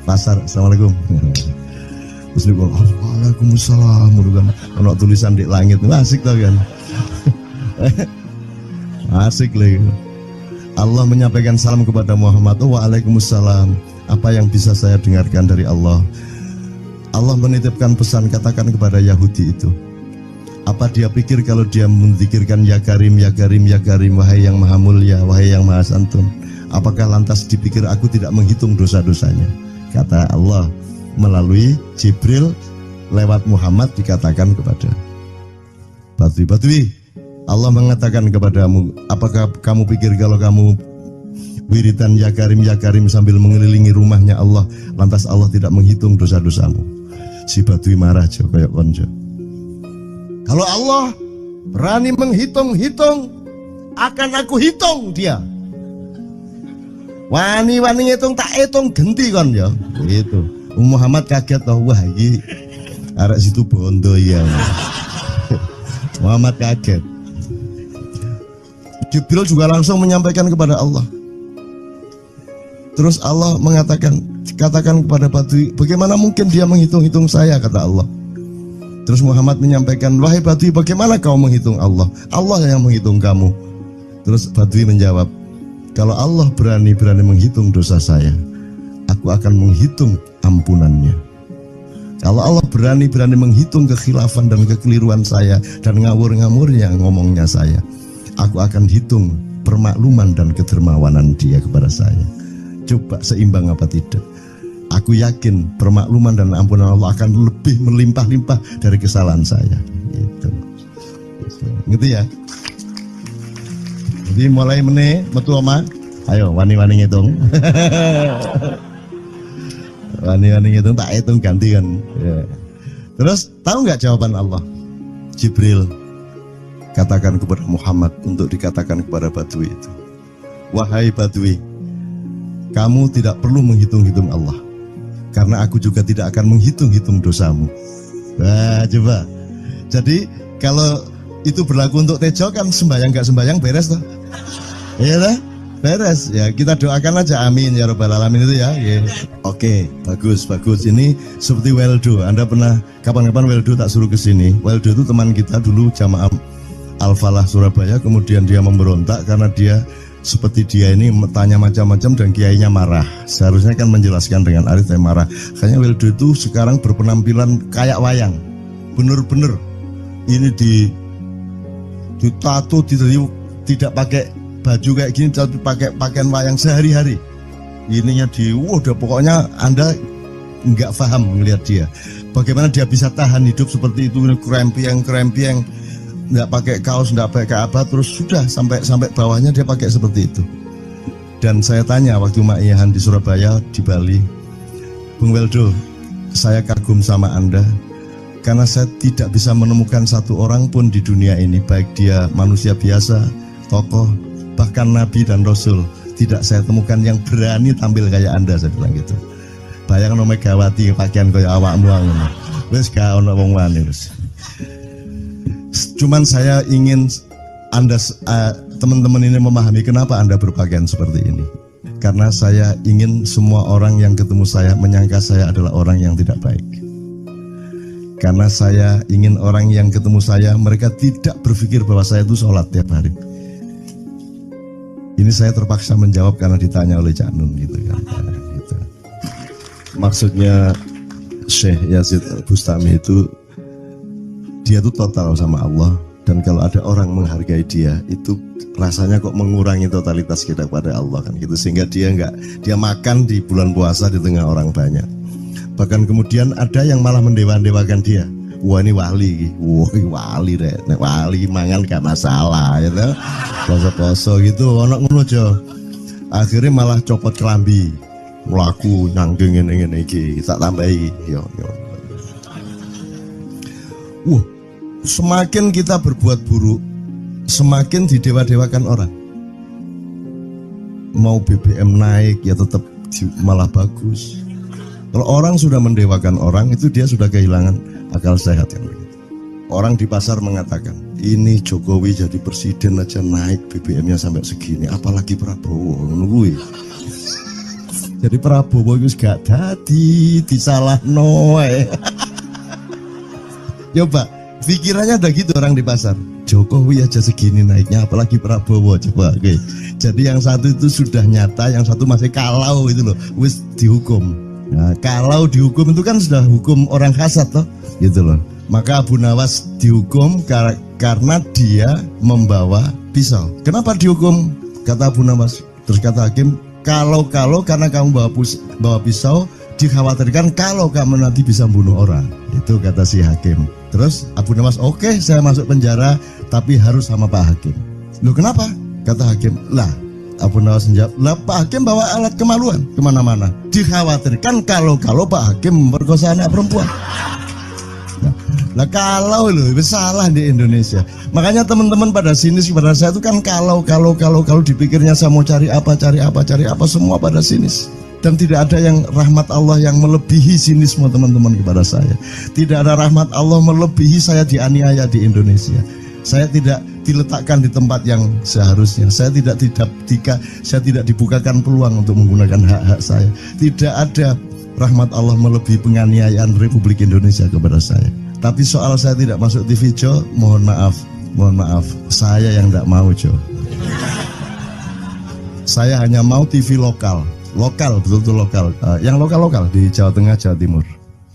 pasar, assalamualaikum. Terus dia bilang, waalaikumsalam. Kalau tulisan di langit, asik tau kan? Asik lagi. Allah menyampaikan salam kepada Muhammad. Oh, waalaikumsalam. Apa yang bisa saya dengarkan dari Allah? Allah menitipkan pesan, katakan kepada Yahudi itu. Apa dia pikir kalau dia menzikirkan ya Karim, ya Karim, ya Karim, wahai yang maha mulia, wahai yang maha santun, apakah lantas dipikir aku tidak menghitung dosa-dosanya? Kata Allah melalui Jibril lewat Muhammad dikatakan kepada Badui, Allah mengatakan kepadamu, apakah kamu pikir kalau kamu wiridan ya Karim sambil mengelilingi rumahnya Allah, lantas Allah tidak menghitung dosa-dosamu? Si Badui marah aja kayak konjo. Kalau Allah berani menghitung-hitung, akan aku hitung dia. Wani-wani hitung tak hitung genti kon ya. Gitu. Muhammad kaget toh, wah iki arek situ bondo ya. Muhammad kaget. Jibril juga langsung menyampaikan kepada Allah. Terus Allah mengatakan, katakan kepada Badui, bagaimana mungkin dia menghitung-hitung saya, kata Allah. Terus Muhammad menyampaikan, wahai Badui, bagaimana kau menghitung Allah? Allah yang menghitung kamu. Terus Badui menjawab, kalau Allah berani menghitung dosa saya, aku akan menghitung ampunannya. Kalau Allah berani menghitung kekhilafan dan kekeliruan saya dan ngawur-ngawurnya ngomongnya saya, aku akan hitung permakluman dan kedermawanan dia kepada saya. Coba seimbang apa tidak? Aku yakin permakluman dan ampunan Allah akan lebih melimpah-limpah dari kesalahan saya. Gitu ya. Jadi dimulai meneh metu oma. Ayo wani-wani ngitung. Wani-wani ngitung tak hitung ganti kan. Ya. Terus tahu nggak jawaban Allah? Jibril katakan kepada Muhammad untuk dikatakan kepada Badui itu. Wahai Badui, kamu tidak perlu menghitung-hitung Allah, karena aku juga tidak akan menghitung-hitung dosamu. Wah, coba. Jadi kalau itu berlaku untuk Tejo kan sembahyang gak sembahyang beres toh? Iya lah, beres. Ya kita doakan aja amin ya robbal alamin itu ya. Yeah. Oke, bagus. Ini seperti Weldo. Anda pernah kapan-kapan Weldo tak suruh ke sini? Weldo itu teman kita dulu jamaah Al-Falah Surabaya, kemudian dia memberontak karena dia seperti dia ini tanya macam-macam dan kiainya marah. Seharusnya kan menjelaskan dengan arif, tapi marah. Kayaknya Weldo itu sekarang berpenampilan kayak wayang. Bener-bener ini ditato, tidak pakai baju kayak gini, tapi pakai pakaian wayang sehari-hari. Ininya udah pokoknya Anda nggak paham melihat dia. Bagaimana dia bisa tahan hidup seperti itu, krempiang, nggak pakai kaos, nggak pakai apa, terus sudah sampai bawahnya dia pakai seperti itu. Dan saya tanya waktu Ma'iyahan di Surabaya, di Bali, Bung Weldo, saya kagum sama Anda karena saya tidak bisa menemukan satu orang pun di dunia ini, baik dia manusia biasa, tokoh, bahkan Nabi dan Rasul, tidak saya temukan yang berani tampil kayak Anda. Saya bilang gitu. Bayangkan Megawati pakaian kayak awakmu ngono. Wis gak ono wong wani wis. Cuman saya ingin Anda teman-teman ini memahami kenapa Anda berpakaian seperti ini. Karena saya ingin semua orang yang ketemu saya menyangka saya adalah orang yang tidak baik. Karena saya ingin orang yang ketemu saya, mereka tidak berpikir bahwa saya itu sholat tiap hari. Ini saya terpaksa menjawab karena ditanya oleh Cak Nun gitu kan. Gitu. Maksudnya Syekh Yazid Bustami itu, dia itu total sama Allah, dan kalau ada orang menghargai dia itu rasanya kok mengurangi totalitas kita kepada Allah kan gitu, sehingga dia makan di bulan puasa di tengah orang banyak. Bahkan kemudian ada yang malah mendewa-dewakan dia. Wah ini wali, wali deh, wali mangan gak masalah, ya gitu. Poso-poso gitu, ono ngono aja. Akhirnya malah copot kelambi, melaku nyanggeng ngene iki, tak tambahi, yo. Semakin kita berbuat buruk, semakin didewa-dewakan orang. Mau BBM naik ya tetap malah bagus. Kalau orang sudah mendewakan orang, itu dia sudah kehilangan akal sehat yang begitu. Orang di pasar mengatakan, ini Jokowi jadi presiden aja naik BBM-nya sampai segini, apalagi Prabowo nungguin. Jadi Prabowo itu gak dadi disalah noe. Coba pikirannya ada gitu orang di pasar. Jokowi aja segini naiknya, apalagi Prabowo. Coba, oke. Jadi yang satu itu sudah nyata, yang satu masih kalau itu loh, wis dihukum. Nah, kalau dihukum itu kan sudah hukum orang hasad toh, gitu loh. Maka Abu Nawas dihukum karena dia membawa pisau. Kenapa dihukum? Kata Abu Nawas. Terus kata hakim, kalau karena kamu bawa pisau, dikhawatirkan kalau kamu nanti bisa bunuh orang. Itu kata si hakim. Terus Abu Nawas, oke, saya masuk penjara, tapi harus sama Pak Hakim. Loh kenapa? Kata hakim, lah Abu Nawas menjawab, lah Pak Hakim bawa alat kemaluan kemana-mana. Dikhawatirkan kalau Pak Hakim memperkosa anak perempuan. Nah kalau loh, itu salah di Indonesia. Makanya teman-teman pada sinis kepada saya itu kan kalau dipikirnya saya mau cari apa semua pada sinis. Dan tidak ada yang rahmat Allah yang melebihi sinisme teman-teman kepada saya. Tidak ada rahmat Allah melebihi saya dianiaya di Indonesia. Saya tidak diletakkan di tempat yang seharusnya. Saya tidak dibukakan peluang untuk menggunakan hak-hak saya. Tidak ada rahmat Allah melebihi penganiayaan Republik Indonesia kepada saya. Tapi soal saya tidak masuk TV Jo, mohon maaf, saya yang tidak mau Jo. Saya hanya mau TV lokal, betul-betul lokal, yang lokal di Jawa Tengah, Jawa Timur.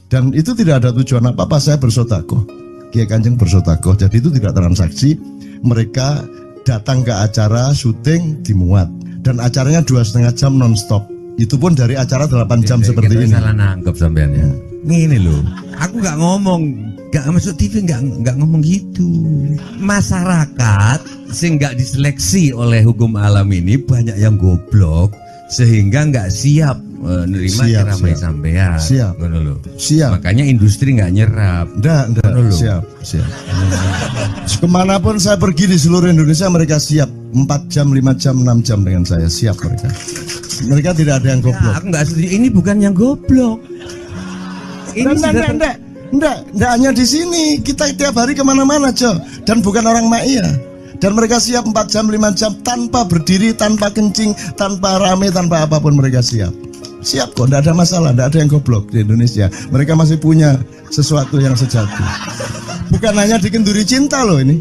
Dan itu tidak ada tujuan apa-apa, saya bersodakoh. Kiai Kanjeng bersodakoh, jadi itu tidak transaksi. Mereka datang ke acara syuting dimuat, dan acaranya 2,5 jam non-stop. Itu pun dari acara 8 jam Kita seperti ini. salah nangkep sampean ya. Ngene lho, aku nggak ngomong, nggak masuk TV, nggak ngomong gitu. Masyarakat sing nggak diseleksi oleh hukum alam ini banyak yang goblok sehingga nggak siap nerima ceramah sampean. Siap. Ngono lho. Siap. Makanya industri nggak nyerap. Enggak. Ngono lho. Siap. Kemanapun saya pergi di seluruh Indonesia mereka siap 4 jam, 5 jam, 6 jam dengan saya, siap mereka. Mereka tidak ada yang goblok. Aku nggak setuju. Ini bukan yang goblok. Ini Enggak hanya di sini, kita tiap hari kemana-mana, Jo. Dan bukan orang Ma'iyah. Dan mereka siap 4 jam, 5 jam tanpa berdiri, tanpa kencing, tanpa rame, tanpa apapun mereka siap. Siap kok, enggak ada masalah, enggak ada yang goblok di Indonesia. Mereka masih punya sesuatu yang sejati. Bukan hanya dikenduri cinta loh ini.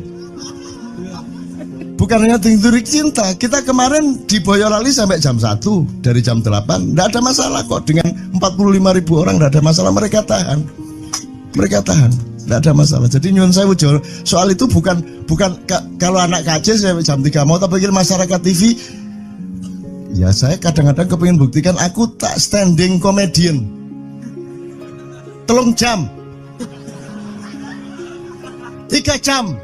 Bukan hanya dikenduri cinta. Kita kemarin di Boyolali sampai jam 1, dari jam 8. Enggak ada masalah kok, dengan 45.000 orang enggak ada masalah, mereka tahan. Tidak ada masalah. Jadi nyuwun sewu soal itu bukan kalau anak KJ saya jam 3 mau tak pikir masyarakat TV. Ya saya kadang-kadang kepingin buktikan aku tak standing comedian. 3 jam 3 jam.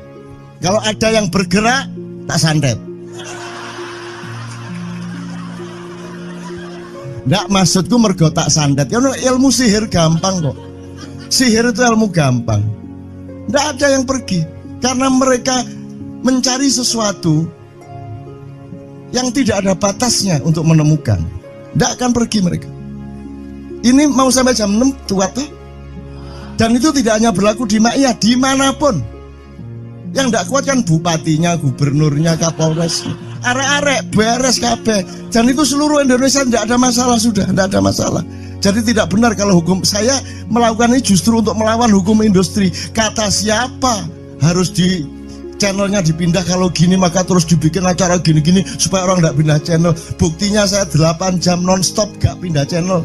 Kalau ada yang bergerak tak santet. Nggak, maksudku mergo tak santet. Ya ilmu sihir gampang kok. Sihir itu ilmu gampang. Tidak ada yang pergi karena mereka mencari sesuatu yang tidak ada batasnya untuk menemukan. Tidak akan pergi mereka. Ini mau sampai jam 6 tua tuh. Dan itu tidak hanya berlaku di Ma'iyah, dimanapun. Yang tidak kuat kan bupatinya, gubernurnya, kapolres, arek-arek beres kabeh. Dan itu seluruh Indonesia tidak ada masalah sudah, tidak ada masalah. Jadi tidak benar kalau hukum saya melakukan ini justru untuk melawan hukum industri. Kata siapa harus di channelnya dipindah, kalau gini maka terus dibikin acara gini-gini supaya orang tidak pindah channel. Buktinya saya 8 jam non-stop gak pindah channel.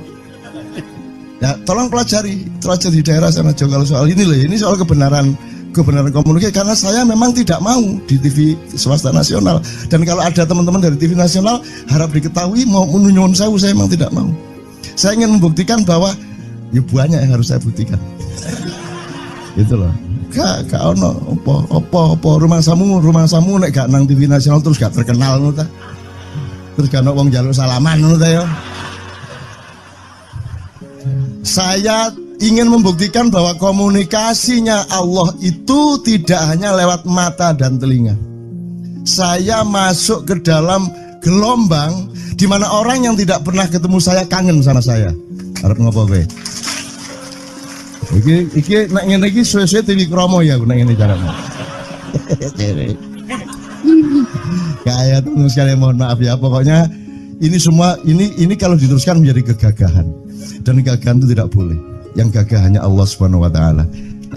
Ya tolong pelajari di daerah sana Jo kalau soal ini loh. Ini soal kebenaran komunikasi, karena saya memang tidak mau di TV swasta nasional. Dan kalau ada teman-teman dari TV nasional harap diketahui mau menyunyun saya memang tidak mau. Saya ingin membuktikan bahwa ya banyak yang harus saya buktikan. Itu loh. Gak ono apa rumah samu nek gak nang TV nasional terus gak terkenal ngono ta. Terus gak ono wong njaluk salaman ngono ta ya. Saya ingin membuktikan bahwa komunikasinya Allah itu tidak hanya lewat mata dan telinga. Saya masuk ke dalam gelombang di mana orang yang tidak pernah ketemu saya kangen sama saya. Arep ngopo kowe? Iki nek ngene iki suwe-suwe TV Kromo ya nek ngene carane. Kayak tuh sekali mohon maaf ya, pokoknya ini semua ini kalau diteruskan menjadi kegagahan. Dan kegagahan itu tidak boleh. Yang gagah hanya Allah Subhanahu wa taala.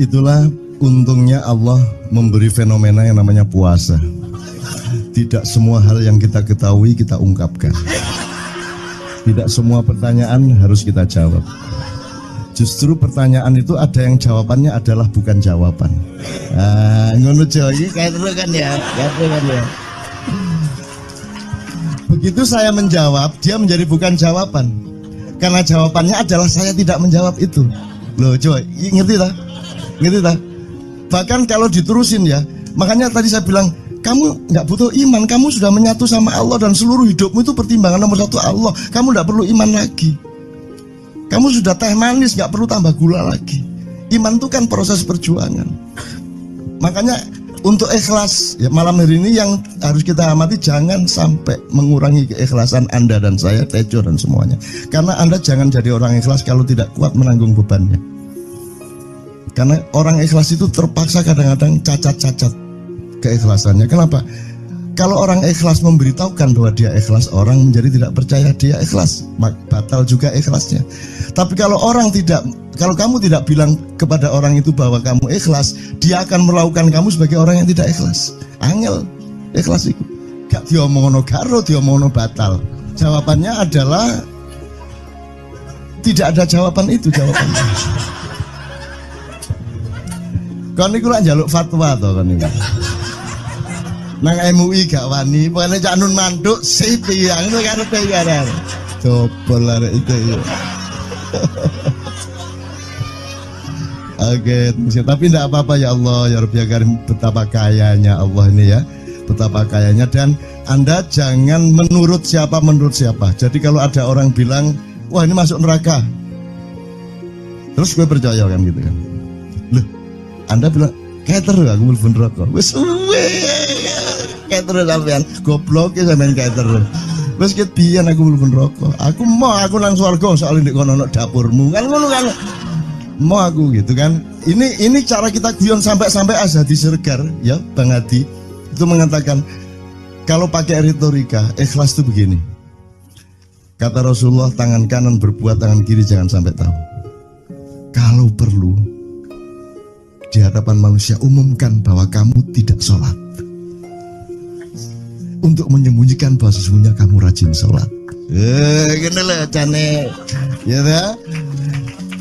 Itulah untungnya Allah memberi fenomena yang namanya puasa. Tidak semua hal yang kita ketahui kita ungkapkan. Tidak semua pertanyaan harus kita jawab. Justru pertanyaan itu ada yang jawabannya adalah bukan jawaban. Ngono iki kayak terus kan ya. Begitu saya menjawab, dia menjadi bukan jawaban. Karena jawabannya adalah saya tidak menjawab itu. Loh, coy, ngerti tak? Bahkan kalau diterusin ya, makanya tadi saya bilang, kamu nggak butuh iman, kamu sudah menyatu sama Allah dan seluruh hidupmu itu pertimbangan nomor 1 Allah. Kamu nggak perlu iman lagi. Kamu sudah teh manis, nggak perlu tambah gula lagi. Iman itu kan proses perjuangan. Makanya untuk ikhlas ya, malam hari ini yang harus kita amati, jangan sampai mengurangi keikhlasan Anda dan saya, Tejo dan semuanya. Karena Anda jangan jadi orang ikhlas kalau tidak kuat menanggung bebannya. Karena orang ikhlas itu terpaksa kadang-kadang cacat-cacat keikhlasannya. Kenapa? Kalau orang ikhlas memberitahukan bahwa dia ikhlas, orang menjadi tidak percaya dia ikhlas, batal juga ikhlasnya. Tapi kalau kamu tidak bilang kepada orang itu bahwa kamu ikhlas, dia akan melakukan kamu sebagai orang yang tidak ikhlas. Angel ikhlas itu gak diomongono karo, diomongono batal. Jawabannya adalah tidak ada jawaban itu jawabannya. Kon niku lak njaluk fatwa to kon niku. Nang MUI gak wani, pokoknya cak nun mantuk sip ya ngono karepe ya. Dobel lah itu ya. Oke, tapi tidak apa-apa ya Allah ya Rabbi ya Karim, betapa kayanya Allah ini ya, betapa kayanya. Dan Anda jangan menurut siapa. Jadi kalau ada orang bilang, wah ini masuk neraka, terus gue percaya kan gitu kan. Loh, Anda bilang keter aku mlebu neraka. Wis keter sampean, goblok ya sampean keter. Wis ket biyen aku mlebu neraka. Aku nang swarga soal ndek kono dapurmu. Kan ngono kan. Mau aku gitu kan. Ini cara kita guyon sampai Azhadi Siregar ya Bang Hadi itu mengatakan kalau pakai retorika ikhlas itu begini. Kata Rasulullah, tangan kanan berbuat, tangan kiri jangan sampai tahu. Kalau perlu di hadapan manusia umumkan bahwa kamu tidak sholat, untuk menyembunyikan bahwa sesungguhnya kamu rajin sholat. Gini lah cane ya dah.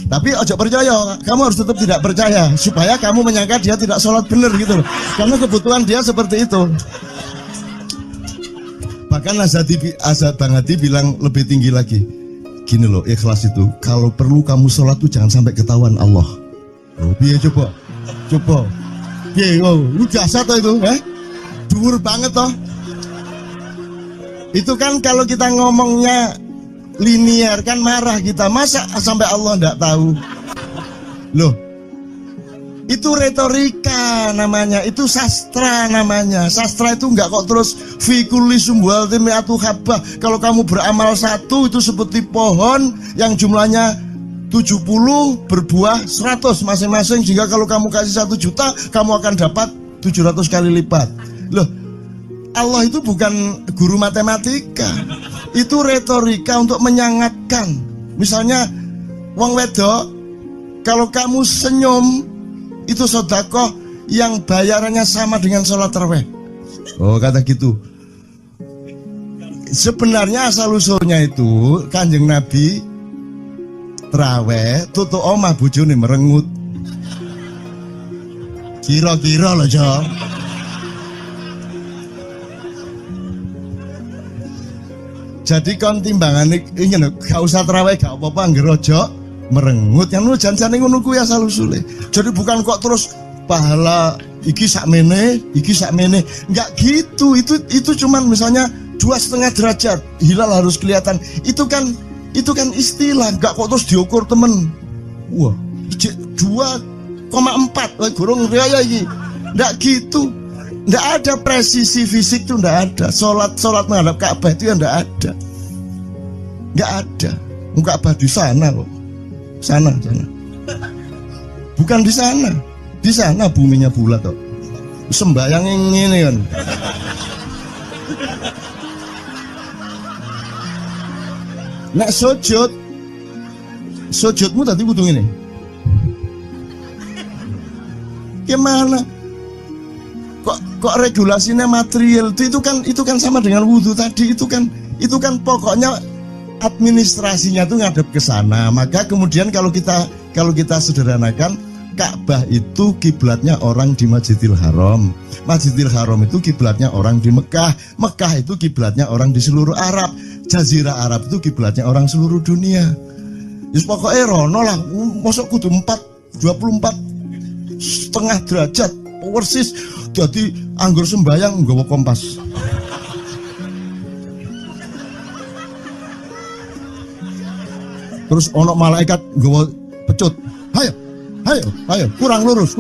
Tapi ojo percaya, kamu harus tetap tidak percaya supaya kamu menyangka dia tidak sholat benar gitu loh. Karena kebutuhan dia seperti itu. Bahkan Bang Hadi bilang lebih tinggi lagi. Gini loh, ikhlas itu kalau perlu kamu sholat tuh jangan sampai ketahuan Allah. Oh, biar coba. Biar lu jasa toh itu, dhuwur banget toh. Itu kan kalau kita ngomongnya linear kan marah kita, masa sampai Allah enggak tahu. Loh, itu retorika namanya, itu sastra namanya. Sastra itu enggak kok terus fikuli sumbual timiatu habah. Kalau kamu beramal satu itu seperti pohon yang jumlahnya 70 berbuah 100 masing-masing, sehingga kalau kamu kasih 1 juta kamu akan dapat 700 kali lipat. Loh, Allah itu bukan guru matematika. Itu retorika untuk menyangatkan. Misalnya wong wedok, kalau kamu senyum itu sedekah yang bayarannya sama dengan sholat tarawih. Oh, kata gitu. Sebenarnya asal usulnya itu Kanjeng Nabi tarawih tutuk omah bojone merengut. Kira-kira loh, Jo. Jadi kon timbangan ini gak usah terawih gak apa-apa ngerojo merengut yang lu jangan ngono kuwi asal usule. Jadi bukan kok terus pahala iki sakmene enggak gitu. Itu cuman misalnya 2,5 derajat hilal harus kelihatan. Itu kan istilah, enggak kok terus diukur temen. Wah, 2,4 gorong raya iki. Enggak gitu. Nggak ada presisi fisik tuh, nggak ada. Sholat menghadap Ka'bah itu ya nggak ada. Nggak ada. Ka'bah di sana loh. Sana. Bukan di sana. Di sana buminya bulat kok. Sembayang ini kan. Nek sujudmu tadi kudu ngene. Gimana? Kok regulasinya material itu kan sama dengan wudhu tadi. Itu kan pokoknya administrasinya tuh ngadep ke sana. Maka kemudian kalau kita sederhanakan, Ka'bah itu kiblatnya orang di Masjidil Haram. Masjidil Haram itu kiblatnya orang di Mekah. Mekah itu kiblatnya orang di seluruh Arab. Jazirah Arab itu kiblatnya orang seluruh dunia. Jadi pokoknya rono lah. Masuk kudu 24,5 derajat persis. Jadi anggur sembayang nggawa kompas. Terus ono malaikat nggawa pecut. Ayo, kurang lurus.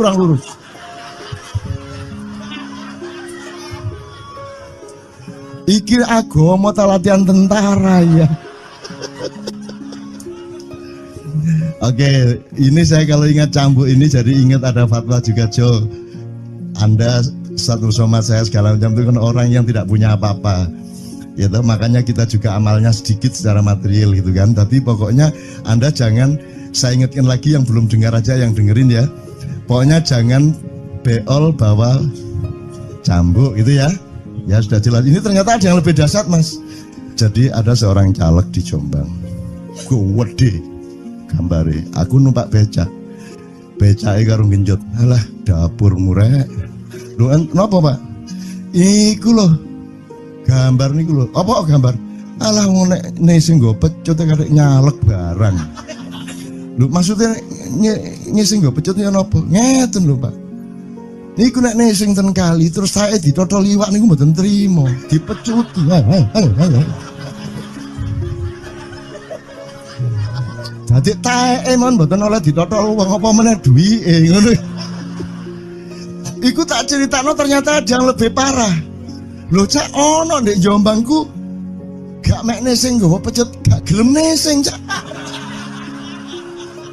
Iki agama ta latihan tentara ya. Oke, ini saya kalau ingat cambuk ini jadi ingat ada fatwa juga, Jo. Anda satu somad saya segala macam itu kan orang yang tidak punya apa-apa, gitu. Makanya kita juga amalnya sedikit secara material gitu kan. Tapi pokoknya Anda jangan, saya ingatkan lagi yang belum dengar aja yang dengerin ya. Pokoknya jangan beol bawa cambuk gitu ya. Ya sudah jelas. Ini ternyata ada yang lebih dahsyat, Mas. Jadi ada seorang caleg di Jombang. Gede gambare. Aku numpak becak. Becake karo genjot. Alah, dapur murek. Lho, napa, Pak? Iku lho. Gambar niku lho. Apa gambar? Alah nek sing nggo pecut karek nyalek barang. Lho maksudnya sing nggo pecut ya napa? Ngeten lho, Pak. Niku nek sing ten kali terus saya ditotol iwak niku mboten trimo, dipecuti. Dadi taeke mon mboten oleh ditotol wong apa meneh duwike ngono. Iku tak critakno ternyata ada yang lebih parah. Lho Cak ono ndek Jombangku gak mek nesing nggawa pecut gak gelem nesing Cak.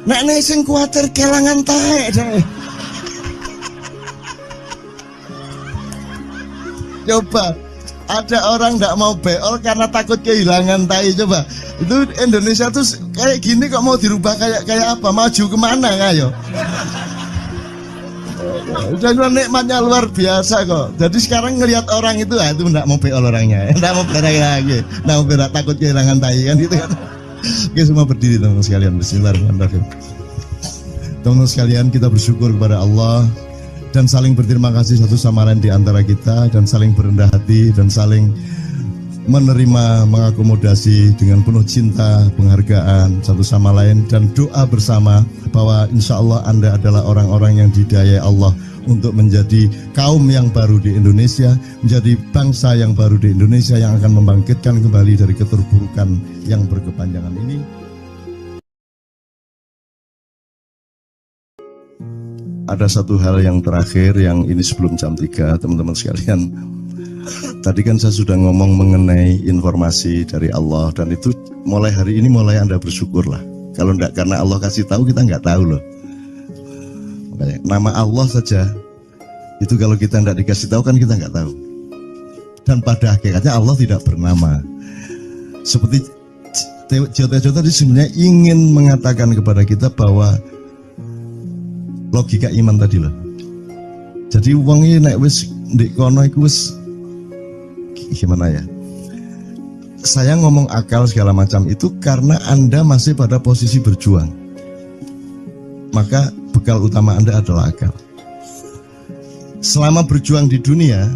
Nek nesing kuwatir kelangan taek deh. Coba ada orang nggak mau beol karena takut kehilangan tai. Coba itu Indonesia tuh kayak gini kok mau dirubah kayak apa? Maju kemana kayo? Dan nikmatnya luar biasa kok. Jadi sekarang ngelihat orang itu nggak mau beol orangnya, nggak mau berak lagi, nggak mau berak takut kehilangan tai kan gitu kan. Oke semua berdiri teman-teman sekalian. Bismillahirrahmanirrahim. Teman-teman sekalian kita bersyukur kepada Allah dan saling berterima kasih satu sama lain di antara kita dan saling berendah hati dan saling menerima, mengakomodasi dengan penuh cinta, penghargaan satu sama lain dan doa bersama bahwa insya Allah Anda adalah orang-orang yang didayai Allah untuk menjadi kaum yang baru di Indonesia, menjadi bangsa yang baru di Indonesia yang akan membangkitkan kembali dari keterpurukan yang berkepanjangan ini. Ada satu hal yang terakhir yang ini sebelum jam 3 teman-teman sekalian. Tadi kan saya sudah ngomong mengenai informasi dari Allah dan itu mulai hari ini mulai Anda bersyukurlah. Kalau enggak karena Allah kasih tahu kita enggak tahu loh. Makanya, nama Allah saja itu kalau kita enggak dikasih tahu kan kita enggak tahu. Dan pada hakikatnya Allah tidak bernama. Seperti Tejo tadi sebenarnya ingin mengatakan kepada kita bahwa logika iman tadi loh. Jadi wong iki nek wis ndek kono iku wis gimana ya? Saya ngomong akal segala macam itu karena Anda masih pada posisi berjuang. Maka bekal utama Anda adalah akal. Selama berjuang di dunia,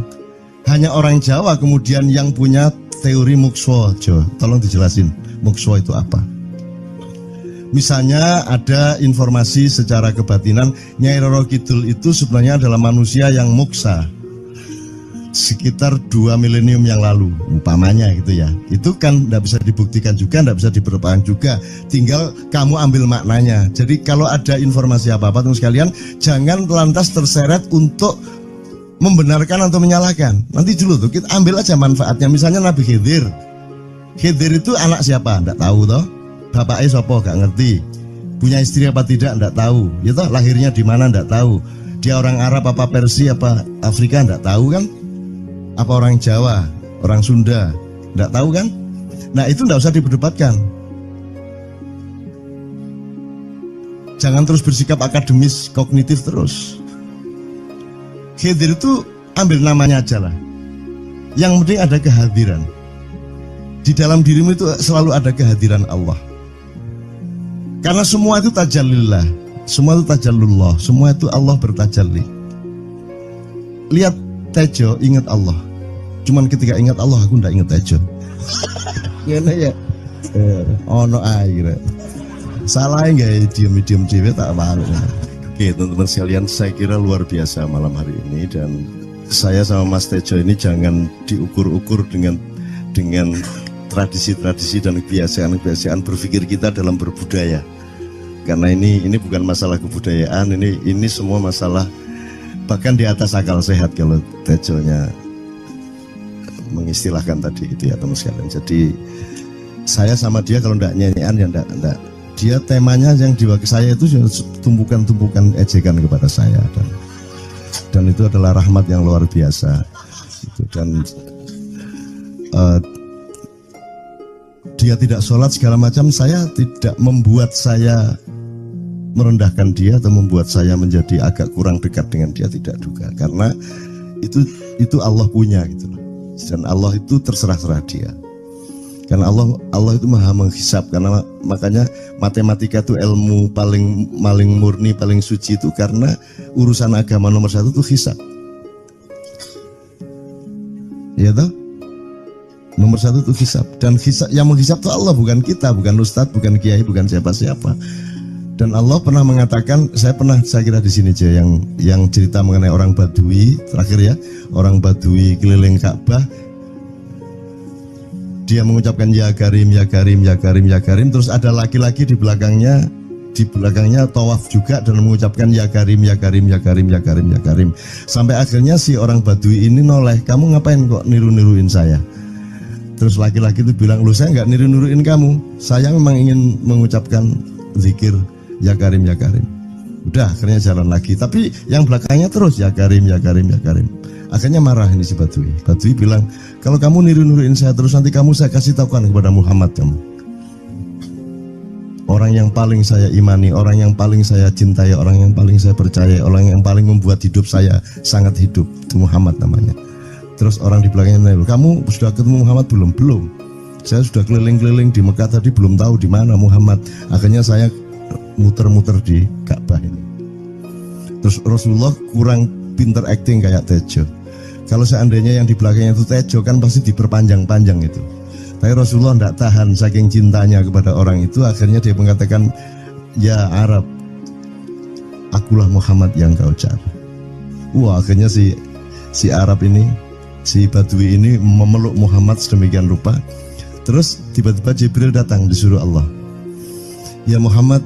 hanya orang Jawa kemudian yang punya teori mukswa. Jawa, tolong dijelasin mukswa itu apa? Misalnya ada informasi secara kebatinan Nyai Roro Kidul itu sebenarnya adalah manusia yang muksa sekitar 2 milenium yang lalu umpamanya gitu ya. Itu kan tidak bisa dibuktikan juga, tidak bisa diperpanjang juga, tinggal kamu ambil maknanya. Jadi kalau ada informasi apa-apa teman sekalian jangan lantas terseret untuk membenarkan atau menyalahkan. Nanti dulu tuh kita ambil aja manfaatnya. Misalnya Nabi Khidir itu anak siapa? Tidak tahu toh. Bapaknya sopo gak ngerti, punya istri apa tidak enggak tahu, ya toh lahirnya di mana enggak tahu, dia orang Arab apa Persia apa Afrika enggak tahu kan, apa orang Jawa, orang Sunda enggak tahu kan. Nah itu enggak usah diperdebatkan. Jangan terus bersikap akademis kognitif terus. Khidir itu ambil namanya aja lah, yang penting ada kehadiran. Di dalam dirimu itu selalu ada kehadiran Allah. Karena semua itu tajallillah, semua itu tajallullah, semua itu Allah bertajalli. Lihat Tejo, ingat Allah. Cuman ketika ingat Allah, aku ndak ingat Tejo. Gimana ya? Ono air. Salah nggak diem cewek tak malu. Oke teman-teman sekalian, saya kira luar biasa malam hari ini dan saya sama Mas Tejo ini jangan diukur-ukur dengan tradisi-tradisi dan kebiasaan-kebiasaan berpikir kita dalam berbudaya. Karena ini bukan masalah kebudayaan, ini semua masalah bahkan di atas akal sehat kalau Tejonya mengistilahkan tadi itu ya teman sekalian. Jadi saya sama dia kalau enggak nyanyian ya enggak. Dia temanya yang diwakili saya itu tumpukan-tumpukan ejekan kepada saya dan itu adalah rahmat yang luar biasa. Dan dia tidak sholat segala macam, saya tidak membuat saya merendahkan dia atau membuat saya menjadi agak kurang dekat dengan dia, tidak juga, karena itu Allah punya gitu loh. Dan Allah itu terserah-serah dia. Karena Allah itu maha menghisab, karena makanya matematika itu ilmu paling murni, paling suci itu karena urusan agama nomor 1 itu hisab. Ya toh? Nomor satu itu hisab, dan hisab, yang menghisab itu Allah, bukan kita, bukan ustadz, bukan kiai, bukan siapa-siapa. Dan Allah pernah mengatakan, saya kira di sini aja yang cerita mengenai orang Badui terakhir ya, orang Badui keliling Ka'bah, dia mengucapkan ya Karim, ya Karim, ya Karim, ya Karim, terus ada laki-laki di belakangnya tawaf juga dan mengucapkan ya Karim, ya Karim, ya Karim, ya Karim, ya Karim, sampai akhirnya si orang Badui ini noleh, kamu ngapain kok niru-niruin saya? Terus laki-laki itu bilang, lu saya nggak niru-niruin kamu, saya memang ingin mengucapkan zikir ya Karim, ya Karim. Udah, akhirnya jalan lagi, tapi yang belakangnya terus ya Karim, ya Karim, ya Karim. Akhirnya marah ini si Badui. Badui bilang, kalau kamu niru-niruin saya terus, nanti saya kasih tahukan kepada Muhammad kamu. Orang yang paling saya imani, orang yang paling saya cintai, orang yang paling saya percaya, orang yang paling membuat hidup saya sangat hidup, itu Muhammad namanya. Terus orang di belakangnya nanya, kamu sudah ketemu Muhammad belum? Belum. Saya sudah keliling-keliling di Mekah tadi, belum tahu di mana Muhammad. Akhirnya saya muter-muter di Ka'bah ini. Terus Rasulullah kurang pinter acting kayak Tejo. Kalau seandainya yang di belakangnya itu Tejo kan pasti diperpanjang-panjang itu. Tapi Rasulullah tidak tahan saking cintanya kepada orang itu, akhirnya dia mengatakan, ya Arab, akulah Muhammad yang kau cari. Wah, akhirnya si Arab ini, si Badui ini memeluk Muhammad sedemikian rupa. Terus tiba-tiba Jibril datang disuruh Allah, ya Muhammad,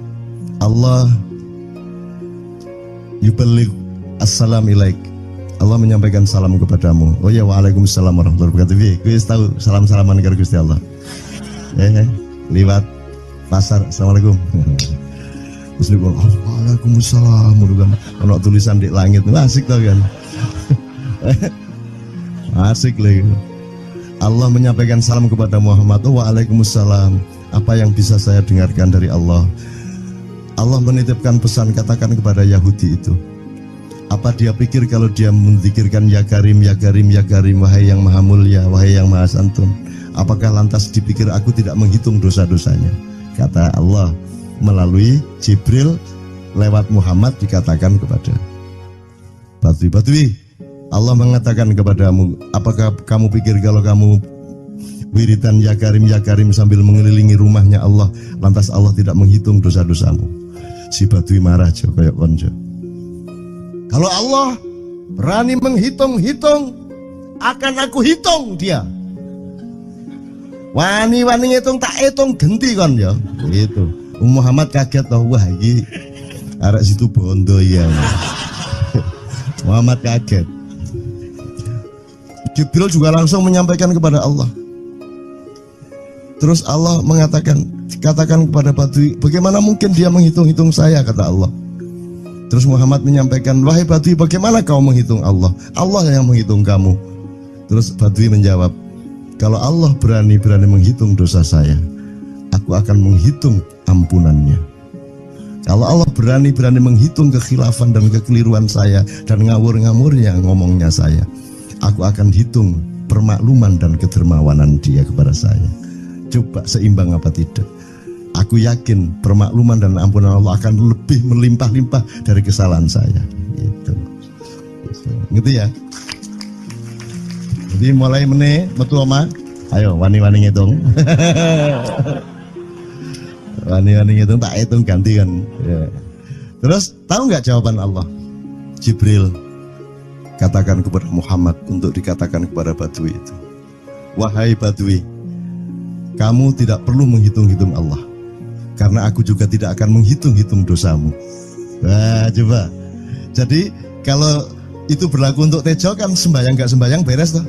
Allah yuballigh assalam ilaik, Allah menyampaikan salam kepadamu. Oh ya, waalaikumsalam warahmatullahi wabarakatuh. Gue tahu salam-salaman karo Gusti Allah. Lewat pasar, assalamualaikum. Terus dia bilang, waalaikumsalam. Kalau tulisan di langit, asik tau kan? Asik lagi. Allah menyampaikan salam kepada Muhammad. Oh, waalaikumsalam. Apa yang bisa saya dengarkan dari Allah? Allah menitipkan pesan, katakan kepada Yahudi itu. Apa dia pikir kalau dia menzikirkan ya Karim, ya Karim, ya Karim, wahai yang maha mulia, wahai yang maha santun, apakah lantas dipikir aku tidak menghitung dosa-dosanya? Kata Allah melalui Jibril lewat Muhammad dikatakan kepada Badui, Allah mengatakan kepadamu, apakah kamu pikir kalau kamu wiridan ya Karim sambil mengelilingi rumahnya Allah, lantas Allah tidak menghitung dosa-dosamu? Si Badui marah aja kayak konco. Kalau Allah berani menghitung-hitung, akan aku hitung dia. Wani-wani ngitung tak hitung genti kon ya. Gitu. Muhammad kaget toh, wah iki arek situ bondo ya. Muhammad kaget. Jibril juga langsung menyampaikan kepada Allah. Terus Allah mengatakan, katakan kepada Badui, bagaimana mungkin dia menghitung-hitung saya, kata Allah. Terus Muhammad menyampaikan, wahai Badui, bagaimana kau menghitung Allah? Allah yang menghitung kamu. Terus Badui menjawab, kalau Allah berani menghitung dosa saya, aku akan menghitung ampunannya. Kalau Allah berani menghitung kekhilafan dan kekeliruan saya dan ngawur-ngawurnya ngomongnya saya, aku akan hitung permakluman dan kedermawanan dia kepada saya. Coba seimbang apa tidak? Aku yakin permakluman dan ampunan Allah akan lebih melimpah-limpah dari kesalahan saya. Gitu ya. Jadi mulai metu oma, ayo wani-wani ngitung. Wani-wani ngitung tak hitung ganti kan. Ya. Terus tahu nggak jawaban Allah? Jibril katakan kepada Muhammad untuk dikatakan kepada Badui itu, wahai Badui, kamu tidak perlu menghitung-hitung Allah, karena aku juga tidak akan menghitung-hitung dosamu. Wah, coba. Jadi kalau itu berlaku untuk Tejo kan sembahyang gak sembahyang beres toh?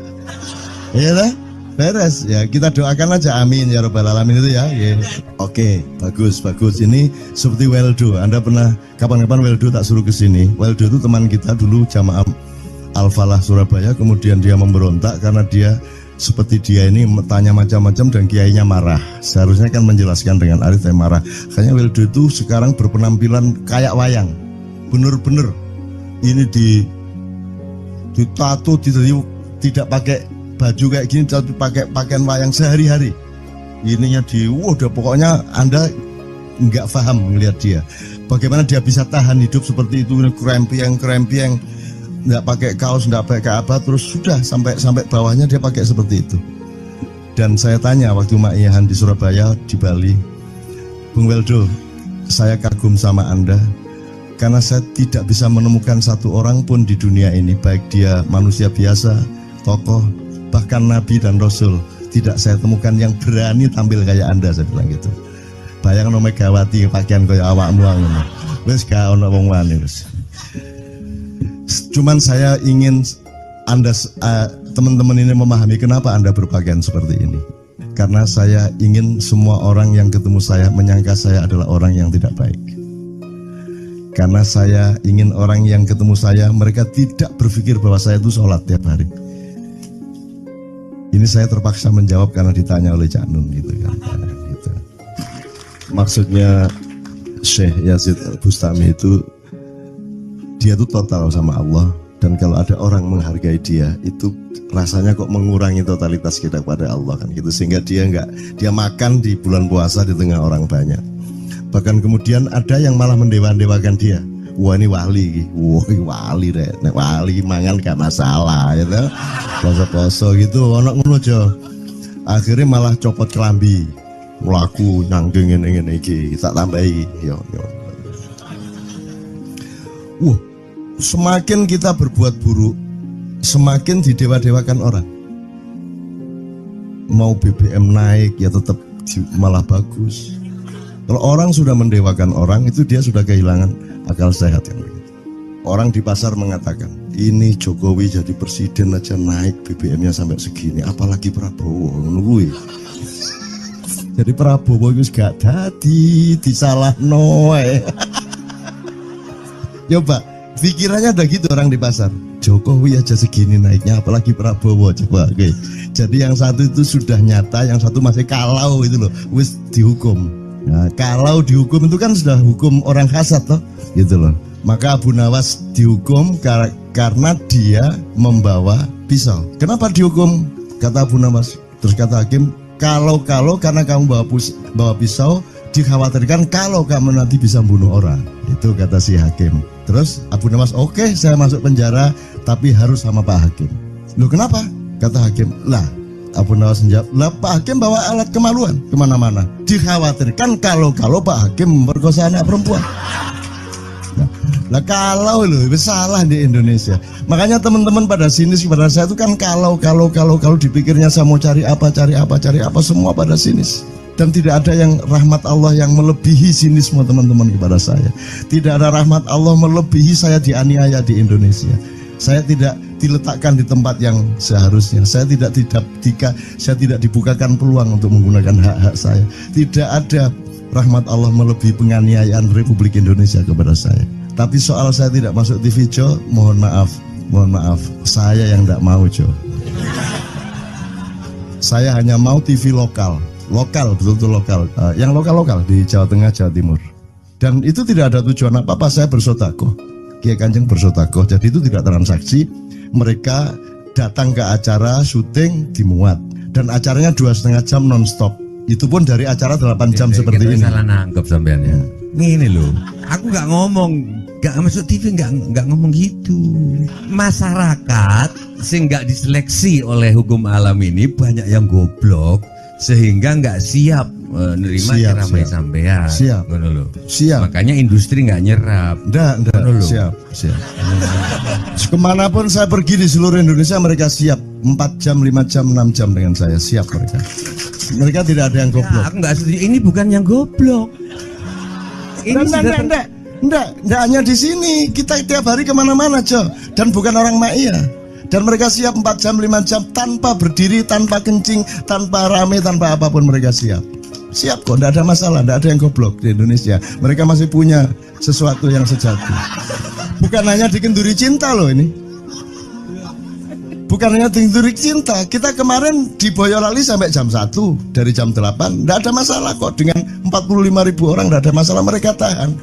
Iya lah, beres. Ya kita doakan aja, amin ya robbal alamin itu ya. Yeah. Oke, bagus. Ini seperti Weldo. Anda pernah kapan-kapan Weldo tak suruh ke sini? Weldo itu teman kita dulu jamaah Al-Falah Surabaya, kemudian dia memberontak karena dia seperti dia ini tanya macam-macam dan kiainya marah. Seharusnya kan menjelaskan dengan arif, tapi marah. Kayaknya Weldo itu sekarang berpenampilan kayak wayang. Bener-bener ini ditato, tidak pakai baju kayak gini, tapi pakai pakaian wayang sehari-hari. Ininya udah pokoknya Anda nggak paham melihat dia. Bagaimana dia bisa tahan hidup seperti itu, krempieng, nggak pakai kaos, nggak pakai apa, terus sudah sampai bawahnya dia pakai seperti itu. Dan saya tanya waktu Ma'iyahan di Surabaya, di Bali, Bung Weldo, saya kagum sama Anda karena saya tidak bisa menemukan satu orang pun di dunia ini, baik dia manusia biasa, tokoh, bahkan Nabi dan Rasul, tidak saya temukan yang berani tampil kayak Anda. Saya bilang gitu. Bayang no Megawati pakaian kayak awakmu ngono. Wis gak ono wong wani wis. Cuman saya ingin Anda teman-teman ini memahami kenapa Anda berpakaian seperti ini. Karena saya ingin semua orang yang ketemu saya menyangka saya adalah orang yang tidak baik. Karena saya ingin orang yang ketemu saya, mereka tidak berpikir bahwa saya itu sholat tiap hari. Ini saya terpaksa menjawab karena ditanya oleh Cak Nun gitu kan. Gitu. Maksudnya Syekh Yazid Bustami itu, dia itu total sama Allah. Dan kalau ada orang menghargai dia, itu rasanya kok mengurangi totalitas kita kepada Allah kan gitu. Sehingga dia makan di bulan puasa di tengah orang banyak. Bahkan kemudian ada yang malah mendewa-dewakan dia. Wah ini wali, wah ini wali deh, wali mangan gak masalah, ya gitu. Poso-poso gitu, ono ngono aja. Akhirnya malah copot kelambi, melaku nyanggeng ngene iki, tak tambahi, yo. Wah, semakin kita berbuat buruk, semakin didewa-dewakan orang. Mau BBM naik ya tetap malah bagus. Kalau orang sudah mendewakan orang, itu dia sudah kehilangan akal sehat yang begitu. Orang di pasar mengatakan, ini Jokowi jadi presiden aja naik BBM-nya sampai segini, apalagi Prabowo nungguin. Jadi Prabowo itu gak dadi disalah noe. Coba pikirannya ada gitu orang di pasar. Jokowi aja segini naiknya, apalagi Prabowo. Coba, oke. Jadi yang satu itu sudah nyata, yang satu masih kalau itu loh, wis dihukum. Nah, kalau dihukum itu kan sudah hukum orang hasad toh, gitu loh. Maka Abu Nawas dihukum karena dia membawa pisau. Kenapa dihukum? Kata Abu Nawas. Terus kata hakim, kalau karena kamu bawa pisau, dikhawatirkan kalau kamu nanti bisa bunuh orang. Itu kata si hakim. Terus Abu Nawas, oke, saya masuk penjara, tapi harus sama Pak Hakim. Loh kenapa? Kata hakim, lah Abu Nawas menjawab, lah Pak Hakim bawa alat kemaluan kemana-mana. Dikhawatirkan kalau Pak Hakim memperkosa anak perempuan. Nah kalau loh, salah di Indonesia. Makanya teman-teman pada sinis kepada saya itu kan kalau dipikirnya saya mau cari apa, semua pada sinis. Dan tidak ada yang rahmat Allah yang melebihi sinisme teman-teman kepada saya. Tidak ada rahmat Allah melebihi saya dianiaya di Indonesia. Saya tidak diletakkan di tempat yang seharusnya. Saya tidak dibukakan peluang untuk menggunakan hak-hak saya. Tidak ada rahmat Allah melebihi penganiayaan Republik Indonesia kepada saya. Tapi soal saya tidak masuk TV, Jo, mohon maaf, saya yang tidak mau, Jo. Saya hanya mau TV lokal, betul-betul lokal, yang lokal di Jawa Tengah, Jawa Timur. Dan itu tidak ada tujuan apa-apa, saya bersodakoh. Kiai Kanjeng bersodakoh, jadi itu tidak transaksi. Mereka datang ke acara syuting dimuat, dan acaranya 2,5 jam non-stop. Itu pun dari acara 8 jam seperti ini. Salah nangkep sampean ya. Ini loh, aku nggak ngomong, nggak masuk TV, nggak ngomong gitu. Masyarakat sing nggak diseleksi oleh hukum alam ini banyak yang goblok sehingga nggak siap menerima ceramah sampean. Siap. Makanya industri nggak nyerap. Nggak. Siap. Kemanapun saya pergi di seluruh Indonesia mereka siap. 4 jam, 5 jam, 6 jam dengan saya siap mereka. Mereka tidak ada yang goblok. Aku nggak setuju. Ini bukan yang goblok. Ini Enggak hanya di sini. Kita tiap hari kemana-mana, Jo. Dan bukan orang Ma'iyah. Dan mereka siap 4 jam, 5 jam tanpa berdiri, tanpa kencing, tanpa rame, tanpa apapun mereka siap. Siap kok, tidak ada masalah, tidak ada yang goblok di Indonesia. Mereka masih punya sesuatu yang sejati. Bukan hanya dikenduri cinta loh ini. Bukan hanya dikenduri cinta. Kita kemarin di Boyolali sampai jam 1, dari jam 8. Tidak ada masalah kok, dengan 45.000 orang tidak ada masalah, mereka tahan.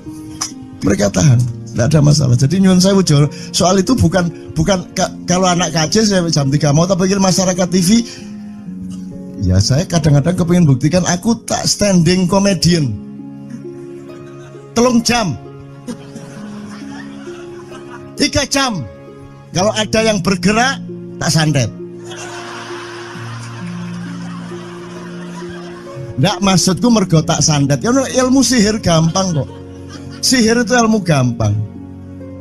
Tidak ada masalah. Jadi nyuwun sewu soal itu bukan kalau anak KJ saya jam 3 mau tapi masyarakat TV. Ya saya kadang-kadang kepingin buktikan aku tak standing comedian. 3 jam 3 jam. Kalau ada yang bergerak tak santet. Nggak, maksudku mergo tak sandat. Ya ilmu sihir gampang kok. Sihir itu ilmu gampang.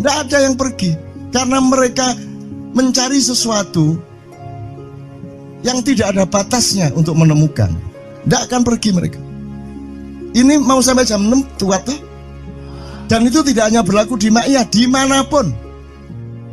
Nggak ada yang pergi karena mereka mencari sesuatu yang tidak ada batasnya untuk menemukan. Nggak akan pergi mereka. Ini mau sampai jam 6 kuat tuh. Dan itu tidak hanya berlaku di Maia, dimanapun.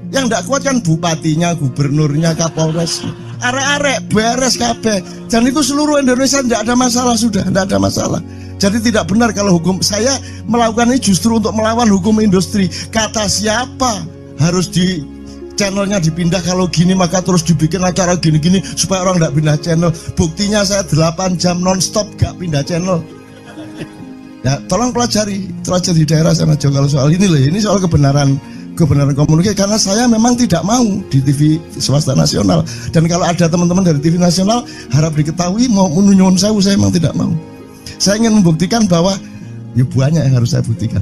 Yang tidak kuat kan bupatinya, gubernurnya, kapolres, arek-arek beres kabeh. Dan itu seluruh Indonesia tidak ada masalah, sudah tidak ada masalah. Jadi tidak benar kalau hukum, saya melakukan ini justru untuk melawan hukum industri. Kata siapa harus di channelnya dipindah, kalau gini maka terus dibikin acara gini-gini supaya orang tidak pindah channel. Buktinya saya 8 jam non-stop gak pindah channel. Ya tolong pelajari di daerah sana juga kalau soal ini loh, ini soal kebenaran komunikasi, karena saya memang tidak mau di TV swasta nasional. Dan kalau ada teman-teman dari TV nasional harap diketahui mau menyunyun saya memang tidak mau. Saya ingin membuktikan bahwa ya banyak yang harus saya buktikan.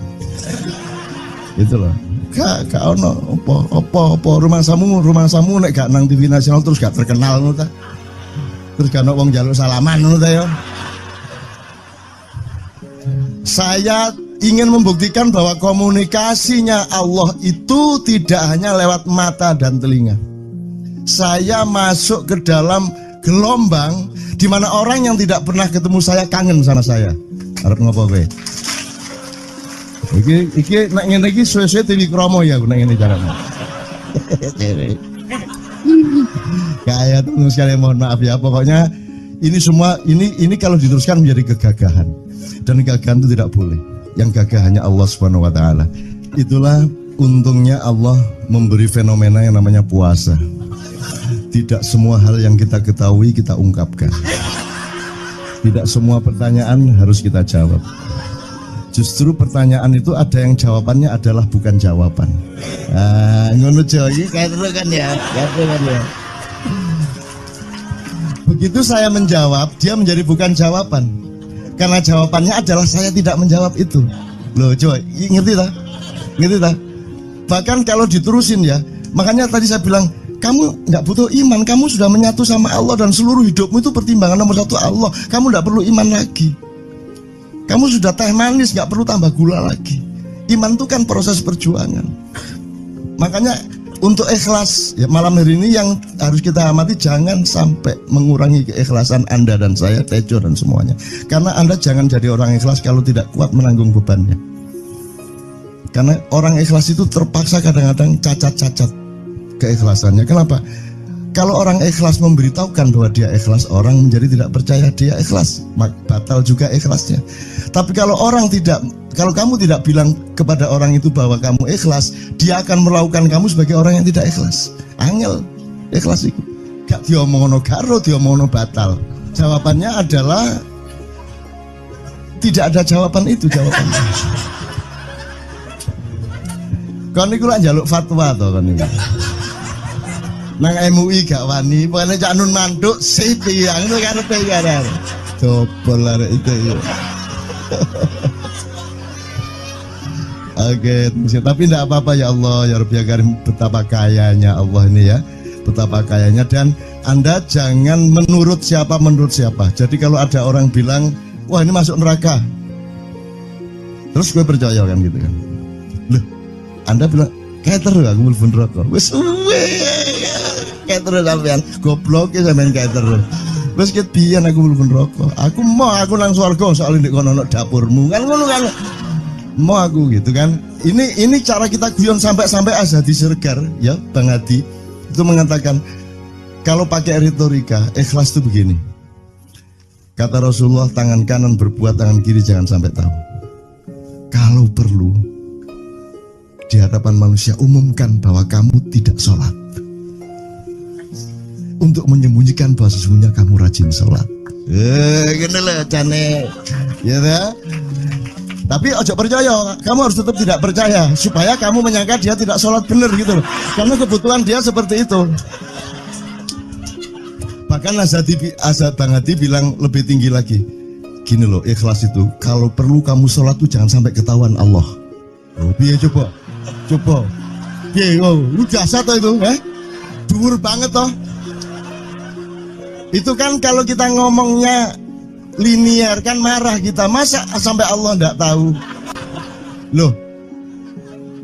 Itu loh. Gak ono apa rumah samu nek gak nang TV nasional terus gak terkenal ngono ta. Terus gak ono wong njaluk salaman ngono ta ya. Saya ingin membuktikan bahwa komunikasinya Allah itu tidak hanya lewat mata dan telinga. Saya masuk ke dalam gelombang di mana orang yang tidak pernah ketemu saya kangen sama saya. Arep ngopo kowe? Iki nek ngene iki suwe-suwe TV Kromo ya nek ngene carane. Kayak terus sekali mohon maaf ya, pokoknya ini semua ini kalau diteruskan menjadi kegagahan. Dan kegagahan itu tidak boleh. Yang gagah hanya Allah Subhanahu wa taala. Itulah untungnya Allah memberi fenomena yang namanya puasa. Tidak semua hal yang kita ketahui kita ungkapkan. Tidak semua pertanyaan harus kita jawab. Justru pertanyaan itu ada yang jawabannya adalah bukan jawaban. Ngono iki kayak terus kan ya. Begitu saya menjawab, dia menjadi bukan jawaban. Karena jawabannya adalah saya tidak menjawab itu. Loh coy, ngerti tak? Ngerti tak? Bahkan kalau diterusin ya, makanya tadi saya bilang, kamu nggak butuh iman, kamu sudah menyatu sama Allah dan seluruh hidupmu itu pertimbangan nomor 1 Allah. Kamu nggak perlu iman lagi. Kamu sudah teh manis, nggak perlu tambah gula lagi. Iman itu kan proses perjuangan. Makanya untuk ikhlas ya, malam hari ini yang harus kita amati, jangan sampai mengurangi keikhlasan Anda dan saya, Tejo dan semuanya. Karena Anda jangan jadi orang ikhlas kalau tidak kuat menanggung bebannya. Karena orang ikhlas itu terpaksa kadang-kadang cacat-cacat keikhlasannya. Kenapa? Kalau orang ikhlas memberitahukan bahwa dia ikhlas, orang menjadi tidak percaya dia ikhlas, batal juga ikhlasnya. Tapi kalau kamu tidak bilang kepada orang itu bahwa kamu ikhlas, dia akan melakukan kamu sebagai orang yang tidak ikhlas. Angel ikhlas itu. Gak diomongono karo, diomongono batal. Jawabannya adalah tidak ada jawaban itu jawabannya. Kon niku lak njaluk fatwa to kon niku. Nang MUI gak wani, pokoknya Cak Nun mantuk sip ya, ngono karepe ya. Coba arek itu ya. Oke, tapi tidak apa-apa ya Allah ya Rabbi ya Karim, betapa kayanya Allah ini ya, betapa kayanya. Dan Anda jangan menurut siapa. Jadi kalau ada orang bilang, wah ini masuk neraka, terus gue percaya kan gitu kan. Loh, Anda bilang keter aku mlebu neraka. Wis keter sampean, goblok ya sampean keter. Wis ket biyen aku mlebu neraka. Aku nang swarga soal ndek kono dapurmu. Kan ngono kan. Mau aku gitu kan. Ini cara kita guyon sampai Azhadi Sergar ya, Bang Hadi itu mengatakan kalau pakai retorika ikhlas itu begini. Kata Rasulullah, tangan kanan berbuat, tangan kiri jangan sampai tahu. Kalau perlu di hadapan manusia umumkan bahwa kamu tidak sholat, untuk menyembunyikan bahwa sesungguhnya kamu rajin sholat. Gini lah cane, ya dah. Tapi ojo percaya, kamu harus tetap tidak percaya supaya kamu menyangka dia tidak sholat benar gitu loh. Karena kebutuhan dia seperti itu. Bahkan Bang Hadi bilang lebih tinggi lagi. Gini loh, ikhlas itu kalau perlu kamu sholat tuh jangan sampai ketahuan Allah. Oh, biar coba. Biar lu jasa toh itu, dhuwur banget toh. Itu kan kalau kita ngomongnya linear kan marah kita. Masa sampai Allah enggak tahu? Loh,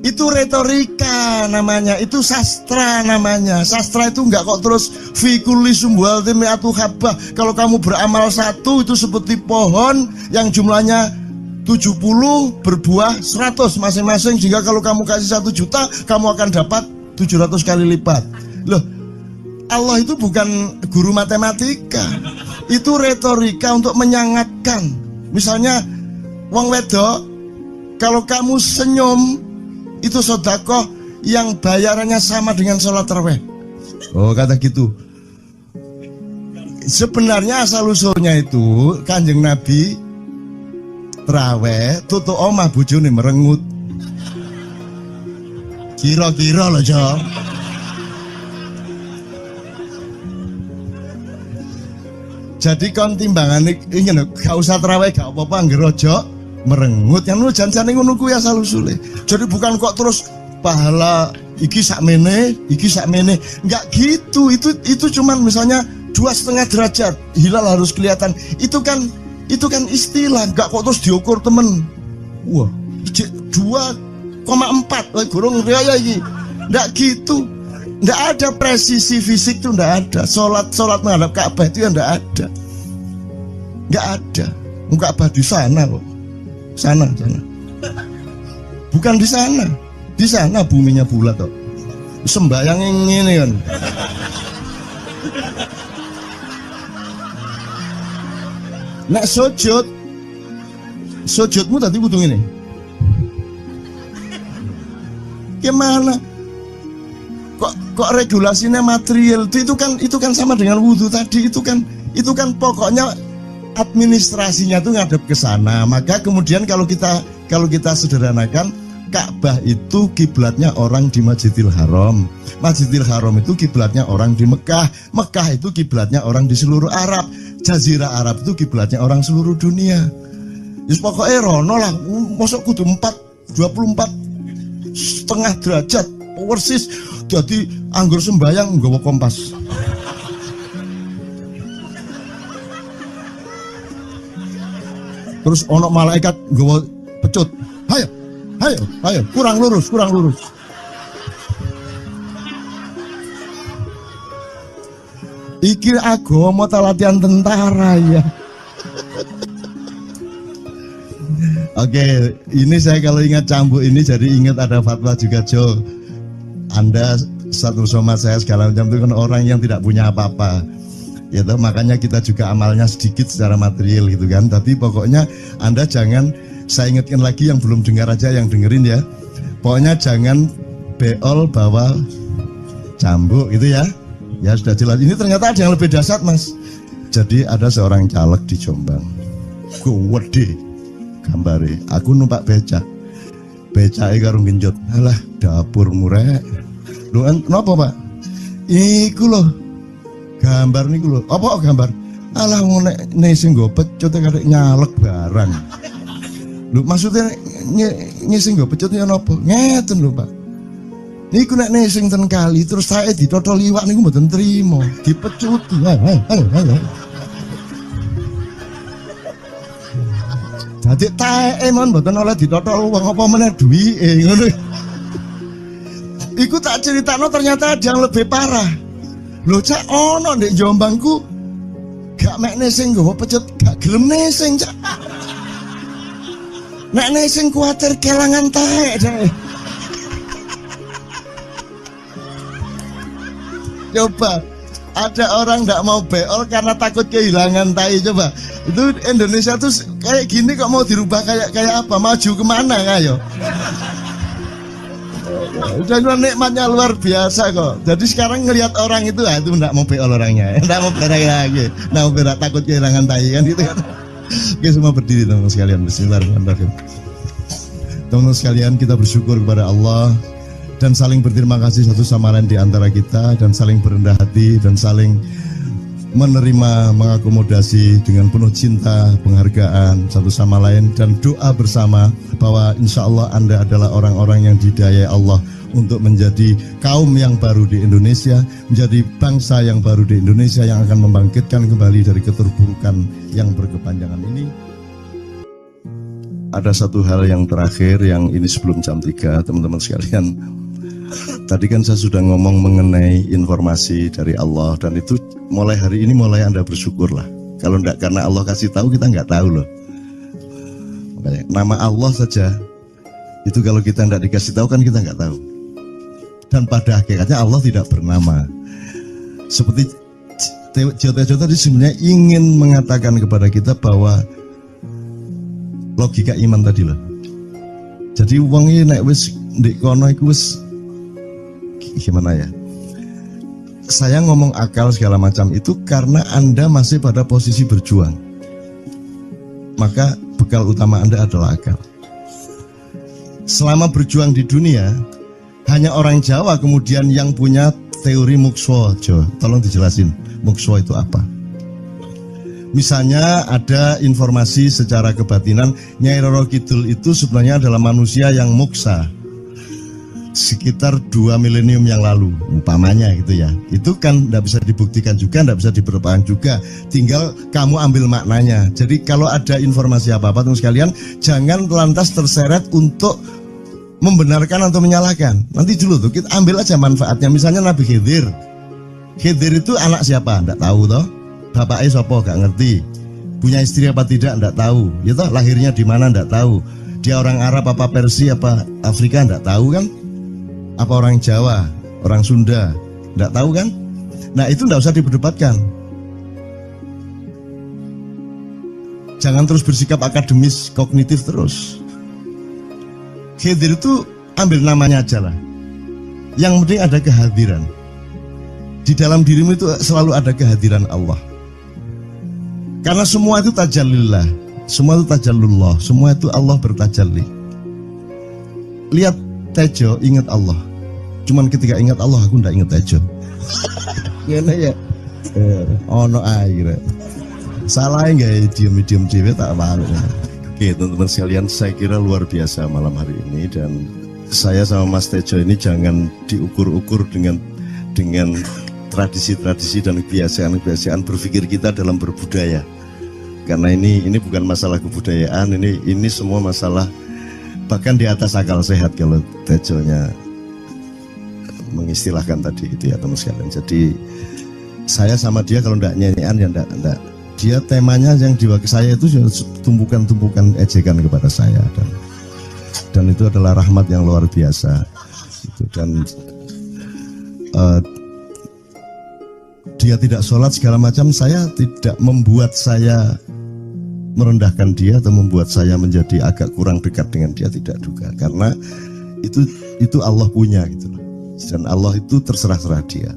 itu retorika namanya, itu sastra namanya. Sastra itu enggak kok terus fikuli sumbual timiatu habah. Kalau kamu beramal satu itu seperti pohon yang jumlahnya 70 berbuah 100 masing-masing, sehingga kalau kamu kasih 1 juta kamu akan dapat 700 kali lipat. Loh, Allah itu bukan guru matematika. Itu retorika untuk menyangatkan. Misalnya wong wedok, kalau kamu senyum itu sedekah yang bayarannya sama dengan sholat tarawih. Oh, kata gitu. Sebenarnya asal usulnya itu Kanjeng Nabi tarawih tutuk omah bojone merengut. Kira-kira loh, Jo. Jadi kon timbangan ini gak usah terawih gak apa-apa ngerojo merengut yang lu jangan ngono kuwi asal usule. Jadi bukan kok terus pahala iki sakmene enggak gitu. Itu cuman misalnya 2,5 derajat hilal harus kelihatan. Itu kan istilah, enggak kok terus diukur temen. Wah, 2,4 gurung raya iki. Enggak gitu. Nggak ada presisi fisik tuh, nggak ada. Sholat menghadap Ka'bah itu ya nggak ada, nggak ada. Ka'bah di sana kok, sana. Bukan di sana buminya bulat kok. Sembayang yang ini kan. Nek sujudmu tadi butuh ini. Gimana? Kok regulasinya material itu kan sama dengan wudhu tadi. Itu kan pokoknya administrasinya tuh ngadep ke sana. Maka kemudian kalau kita sederhanakan, Ka'bah itu kiblatnya orang di Masjidil Haram. Masjidil Haram itu kiblatnya orang di Mekah. Mekah itu kiblatnya orang di seluruh Arab. Jazirah Arab itu kiblatnya orang seluruh dunia. Just pokoknya rono lah. Masuk kudu 24,5 derajat persis. Jadi anggur sembayang nggawa kompas. Terus ono malaikat nggawa pecut. Ayo, kurang lurus. Iki agama ta latihan tentara ya. Oke, ini saya kalau ingat cambuk ini jadi ingat ada fatwa juga, Jo. Anda satu sama saya segala macam itu kan orang yang tidak punya apa-apa, ya toh, makanya kita juga amalnya sedikit secara material gitu kan. Tapi pokoknya Anda jangan, saya ingatkan lagi yang belum dengar aja yang dengerin ya. Pokoknya jangan beol bawa cambuk gitu ya. Ya sudah jelas. Ini ternyata ada yang lebih dahsyat, Mas. Jadi ada seorang caleg di Jombang. Gede gambare. Aku numpak becak. Becake karo genjot. Alah, dapur murek. Lho napa, Pak? Iku lho. Gambar niku lho. Apa gambar? Alah nek sing nggo pecut karek nyalek barang. Lho maksudnya sing nggo pecut ya napa? Ngeten lho, Pak. Niku nek sing ten kali terus saya ditotol liwak niku mboten trimo, dipecuti. Ayo. Dadi taeke mon mboten oleh ditotol wong apa meneh duwike ngono. Iku tak critakno ternyata ada yang lebih parah. Lho Cak, ono ndek Jombangku gak mek nesing nggawa pecut, gak gelem nesing Cak. Nek nesing kuwatir kelangan taek Cak. Coba ada orang nggak mau beol karena takut kehilangan tai. Coba itu Indonesia tuh kayak gini kok mau dirubah kayak apa? Maju kemana kayo? Dan nikmatnya luar biasa kok. Jadi sekarang ngelihat orang itu nggak mau beol orangnya, nggak mau berak lagi, nggak mau berak, takut kehilangan tai kan gitu kan. Oke, semua berdiri teman-teman sekalian. Bismillahirrahmanirrahim. Teman-teman sekalian, kita bersyukur kepada Allah dan saling berterima kasih satu sama lain di antara kita, dan saling berendah hati dan saling menerima, mengakomodasi dengan penuh cinta, penghargaan satu sama lain, dan doa bersama bahwa insya Allah Anda adalah orang-orang yang dihidayai Allah untuk menjadi kaum yang baru di Indonesia, menjadi bangsa yang baru di Indonesia yang akan membangkitkan kembali dari keterpurukan yang berkepanjangan ini. Ada satu hal yang terakhir yang ini sebelum jam 3, teman-teman sekalian. Tadi kan saya sudah ngomong mengenai informasi dari Allah, dan itu mulai hari ini mulai Anda bersyukurlah. Kalau enggak karena Allah kasih tahu, kita enggak tahu loh. Makanya, nama Allah saja itu kalau kita enggak dikasih tahu kan kita enggak tahu. Dan pada hakikatnya Allah tidak bernama. Seperti Tejo tadi sebenarnya ingin mengatakan kepada kita bahwa logika iman tadi loh. Jadi wong iki nek wis ndek kono iku wis gimana ya? Saya ngomong akal segala macam itu karena Anda masih pada posisi berjuang. Maka bekal utama Anda adalah akal. Selama berjuang di dunia, hanya orang Jawa kemudian yang punya teori mukswa. Jo, tolong dijelasin, mukswa itu apa? Misalnya ada informasi secara kebatinan Nyai Roro Kidul itu sebenarnya adalah manusia yang muksa sekitar 2 milenium yang lalu, umpamanya gitu ya. Itu kan tidak bisa dibuktikan juga, tidak bisa diperpanjang juga. Tinggal kamu ambil maknanya. Jadi kalau ada informasi apa-apa teman sekalian, jangan lantas terseret untuk membenarkan atau menyalahkan. Nanti dulu tuh kita ambil aja manfaatnya. Misalnya Nabi Khidir. Khidir itu anak siapa? Tidak tahu toh. Bapaknya sopo gak ngerti. Punya istri apa tidak? Tidak tahu. Ya toh, lahirnya di mana? Tidak tahu. Dia orang Arab apa Persia apa Afrika? Tidak tahu kan? Apa orang Jawa, orang Sunda, tidak tahu kan? Nah itu tidak usah diperdebatkan. Jangan terus bersikap akademis, kognitif terus. Khidir itu ambil namanya aja lah. Yang penting ada kehadiran. Di dalam dirimu itu selalu ada kehadiran Allah. Karena semua itu tajallillah, semua itu tajallullah, semua itu Allah bertajalli. Lihat Tejo, ingat Allah. Cuman ketika ingat Allah, aku ndak ingat Tejo. Gimana ya? Ono air. Salah nggak diem cewek tak malu. Oke teman-teman sekalian, saya kira luar biasa malam hari ini, dan saya sama Mas Tejo ini jangan diukur-ukur dengan tradisi-tradisi dan kebiasaan-kebiasaan berpikir kita dalam berbudaya. Karena ini bukan masalah kebudayaan, ini semua masalah bahkan di atas akal sehat kalau Tejonya mengistilahkan tadi itu ya teman sekalian. Jadi saya sama dia kalau ndak nyanyian ya ndak. Dia temanya yang diwakili saya itu tumpukan-tumpukan ejekan kepada saya, dan itu adalah rahmat yang luar biasa. Gitu. Dan dia tidak sholat segala macam, saya tidak membuat saya merendahkan dia atau membuat saya menjadi agak kurang dekat dengan dia, tidak juga, karena itu Allah punya gitu loh. Dan Allah itu terserah-serah dia.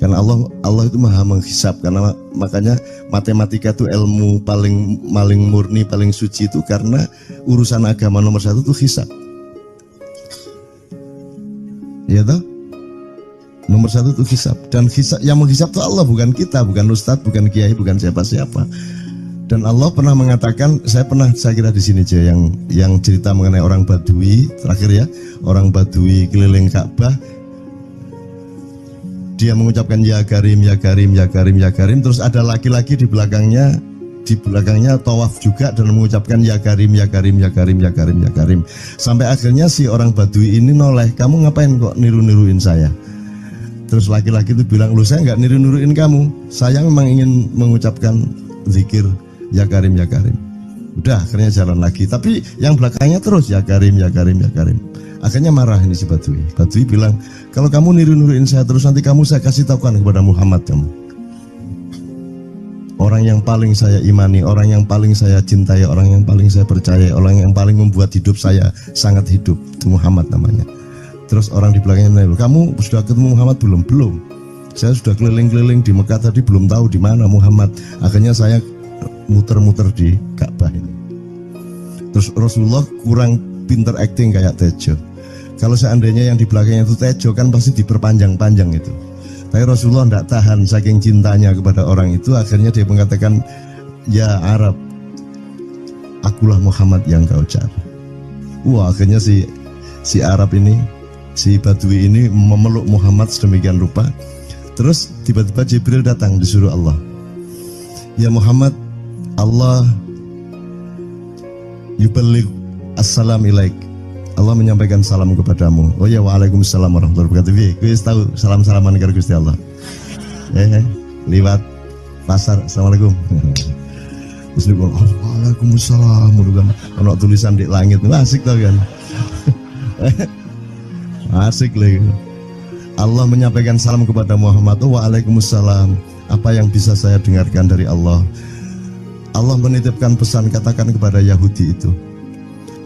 Karena Allah itu maha menghisab, karena makanya matematika itu ilmu paling murni, paling suci itu karena urusan agama nomor 1 itu hisab. Ya toh? Nomor 1 itu hisab, dan hisab, yang menghisab itu Allah, bukan kita, bukan ustadz, bukan kiai, bukan siapa-siapa. Dan Allah pernah mengatakan, saya kira di sini aja yang cerita mengenai orang Badui terakhir ya, orang Badui keliling Ka'bah, dia mengucapkan ya Karim, ya Karim, ya Karim, ya Karim, terus ada laki-laki di belakangnya tawaf juga dan mengucapkan ya Karim, ya Karim, ya Karim, ya Karim, ya Karim, sampai akhirnya si orang Badui ini noleh, kamu ngapain kok niru-niruin saya? Terus laki-laki itu bilang, lu saya nggak niru-niruin kamu, saya memang ingin mengucapkan zikir ya Karim, ya Karim. Udah akhirnya jalan lagi, tapi yang belakangnya terus ya Karim, ya Karim, ya Karim. Akhirnya marah ini si Badui. Badui bilang, kalau kamu niru-niruin saya terus, nanti kamu saya kasih tahukan kepada Muhammad kamu. Orang yang paling saya imani, orang yang paling saya cintai, orang yang paling saya percaya, orang yang paling membuat hidup saya sangat hidup, itu Muhammad namanya. Terus orang di belakangnya nanya, kamu sudah ketemu Muhammad belum? Belum. Saya sudah keliling-keliling di Mekah tadi, belum tahu di mana Muhammad. Akhirnya saya muter-muter di Ka'bah ini. Terus Rasulullah kurang pinter acting kayak Tejo. Kalau seandainya yang di belakangnya itu Tejo, kan pasti diperpanjang-panjang itu. Tapi Rasulullah tidak tahan saking cintanya kepada orang itu, akhirnya dia mengatakan, ya Arab, akulah Muhammad yang kau cari. Wah, akhirnya si Arab ini, si Badui ini memeluk Muhammad sedemikian rupa. Terus tiba-tiba Jibril datang disuruh Allah, ya Muhammad, Allah yuballigh assalam ilaik, Allah menyampaikan salam kepadamu. Oh ya, waalaikumsalam warahmatullahi wabarakatuh. Gue tahu salam-salaman karo Gusti Allah. Liwat pasar, assalamualaikum. Terus dia bilang, waalaikumsalam. Kalau tulisan di langit, asik tau kan? Asik lagi. Allah menyampaikan salam kepada Muhammad. Oh, waalaikumsalam. Apa yang bisa saya dengarkan dari Allah? Allah menitipkan pesan, katakan kepada Yahudi itu.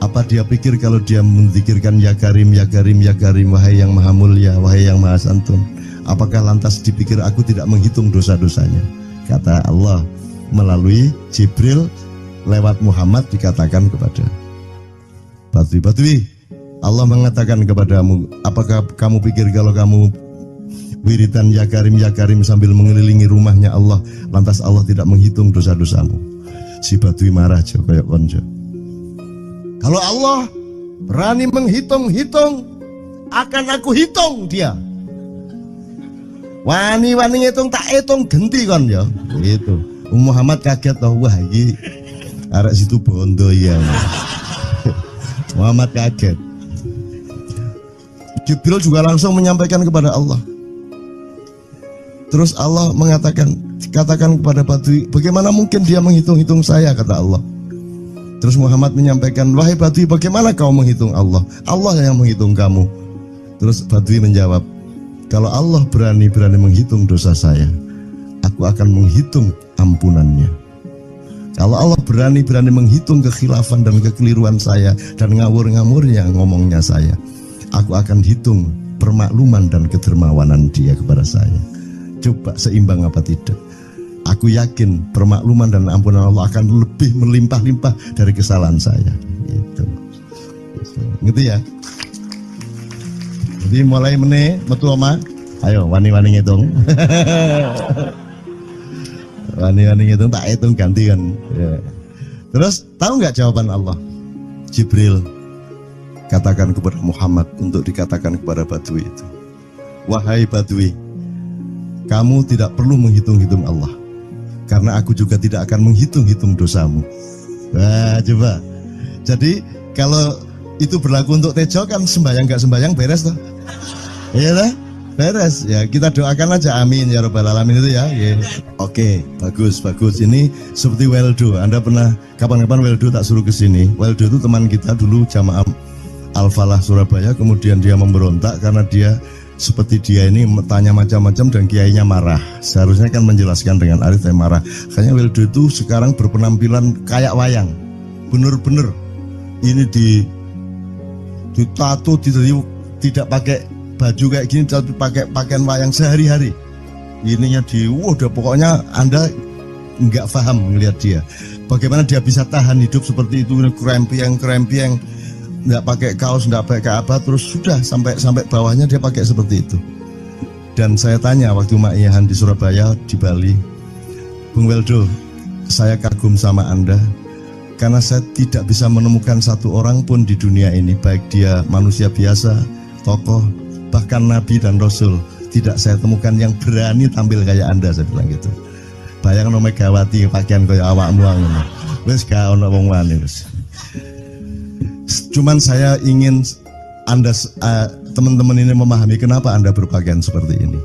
Apa dia pikir kalau dia menzikirkan ya Karim, ya Karim, ya Karim, wahai yang maha mulia, wahai yang maha santun, apakah lantas dipikir aku tidak menghitung dosa-dosanya? Kata Allah melalui Jibril lewat Muhammad dikatakan kepada Badui, Allah mengatakan kepadamu, apakah kamu pikir kalau kamu wiridan ya Karim sambil mengelilingi rumahnya Allah, lantas Allah tidak menghitung dosa-dosamu? Si Badui marah aja kayak konco. Kalau Allah berani menghitung-hitung, akan aku hitung dia. Wani-wani ngitung tak hitung genti kon ya. Gitu. Muhammad kaget toh, wah iki arek situ bondo ya. Muhammad kaget. Jibril juga langsung menyampaikan kepada Allah. Terus Allah mengatakan, katakan kepada Badui, bagaimana mungkin dia menghitung-hitung saya, kata Allah. Terus Muhammad menyampaikan, wahai Badui, bagaimana kau menghitung Allah? Allah yang menghitung kamu. Terus Badui menjawab, kalau Allah berani menghitung dosa saya, aku akan menghitung ampunannya. Kalau Allah berani menghitung kekhilafan dan kekeliruan saya dan ngawur-ngawurnya ngomongnya saya, aku akan hitung permakluman dan kedermawanan dia kepada saya. Coba seimbang apa tidak? Aku yakin permakluman dan ampunan Allah akan lebih melimpah-limpah dari kesalahan saya. Gitu. Ngerti ya? Jadi mulai metu oma, ayo wani-wani ngitung. Wani-wani ngitung tak hitung ganti kan. Ya. Terus tahu nggak jawaban Allah? Jibril katakan kepada Muhammad untuk dikatakan kepada Badui itu, wahai Badui, kamu tidak perlu menghitung-hitung Allah, karena aku juga tidak akan menghitung-hitung dosamu. Wah, coba. Jadi kalau itu berlaku untuk Tejo kan sembahyang gak sembahyang beres toh? Iya lah, beres. Ya kita doakan aja amin ya robbal alamin itu ya. Yeah. Oke, bagus. Ini seperti Weldo. Anda pernah kapan-kapan Weldo tak suruh ke sini. Weldo itu teman kita dulu jamaah Al-Falah Surabaya, kemudian dia memberontak karena dia seperti dia ini tanya macam-macam dan kiainya marah. Seharusnya kan menjelaskan dengan arif, tapi marah. Kayaknya Weldo itu sekarang berpenampilan kayak wayang. Bener-bener ini ditato, tidak pakai baju kayak gini, tapi pakai pakaian wayang sehari-hari. Ininya udah pokoknya Anda nggak paham melihat dia. Bagaimana dia bisa tahan hidup seperti itu, krempiang, nggak pakai kaos, nggak pakai apa, terus sudah sampai bawahnya dia pakai seperti itu. Dan saya tanya waktu Ma'iyahan di Surabaya, di Bali, Bung Weldo, saya kagum sama Anda karena saya tidak bisa menemukan satu orang pun di dunia ini, baik dia manusia biasa, tokoh, bahkan Nabi dan Rasul, tidak saya temukan yang berani tampil kayak Anda. Saya bilang gitu. Bayangkan Megawati pakaian kayak awakmu ngono. Wis gak ono wong wani wis. Cuman saya ingin Anda teman-teman ini memahami kenapa Anda berpakaian seperti ini.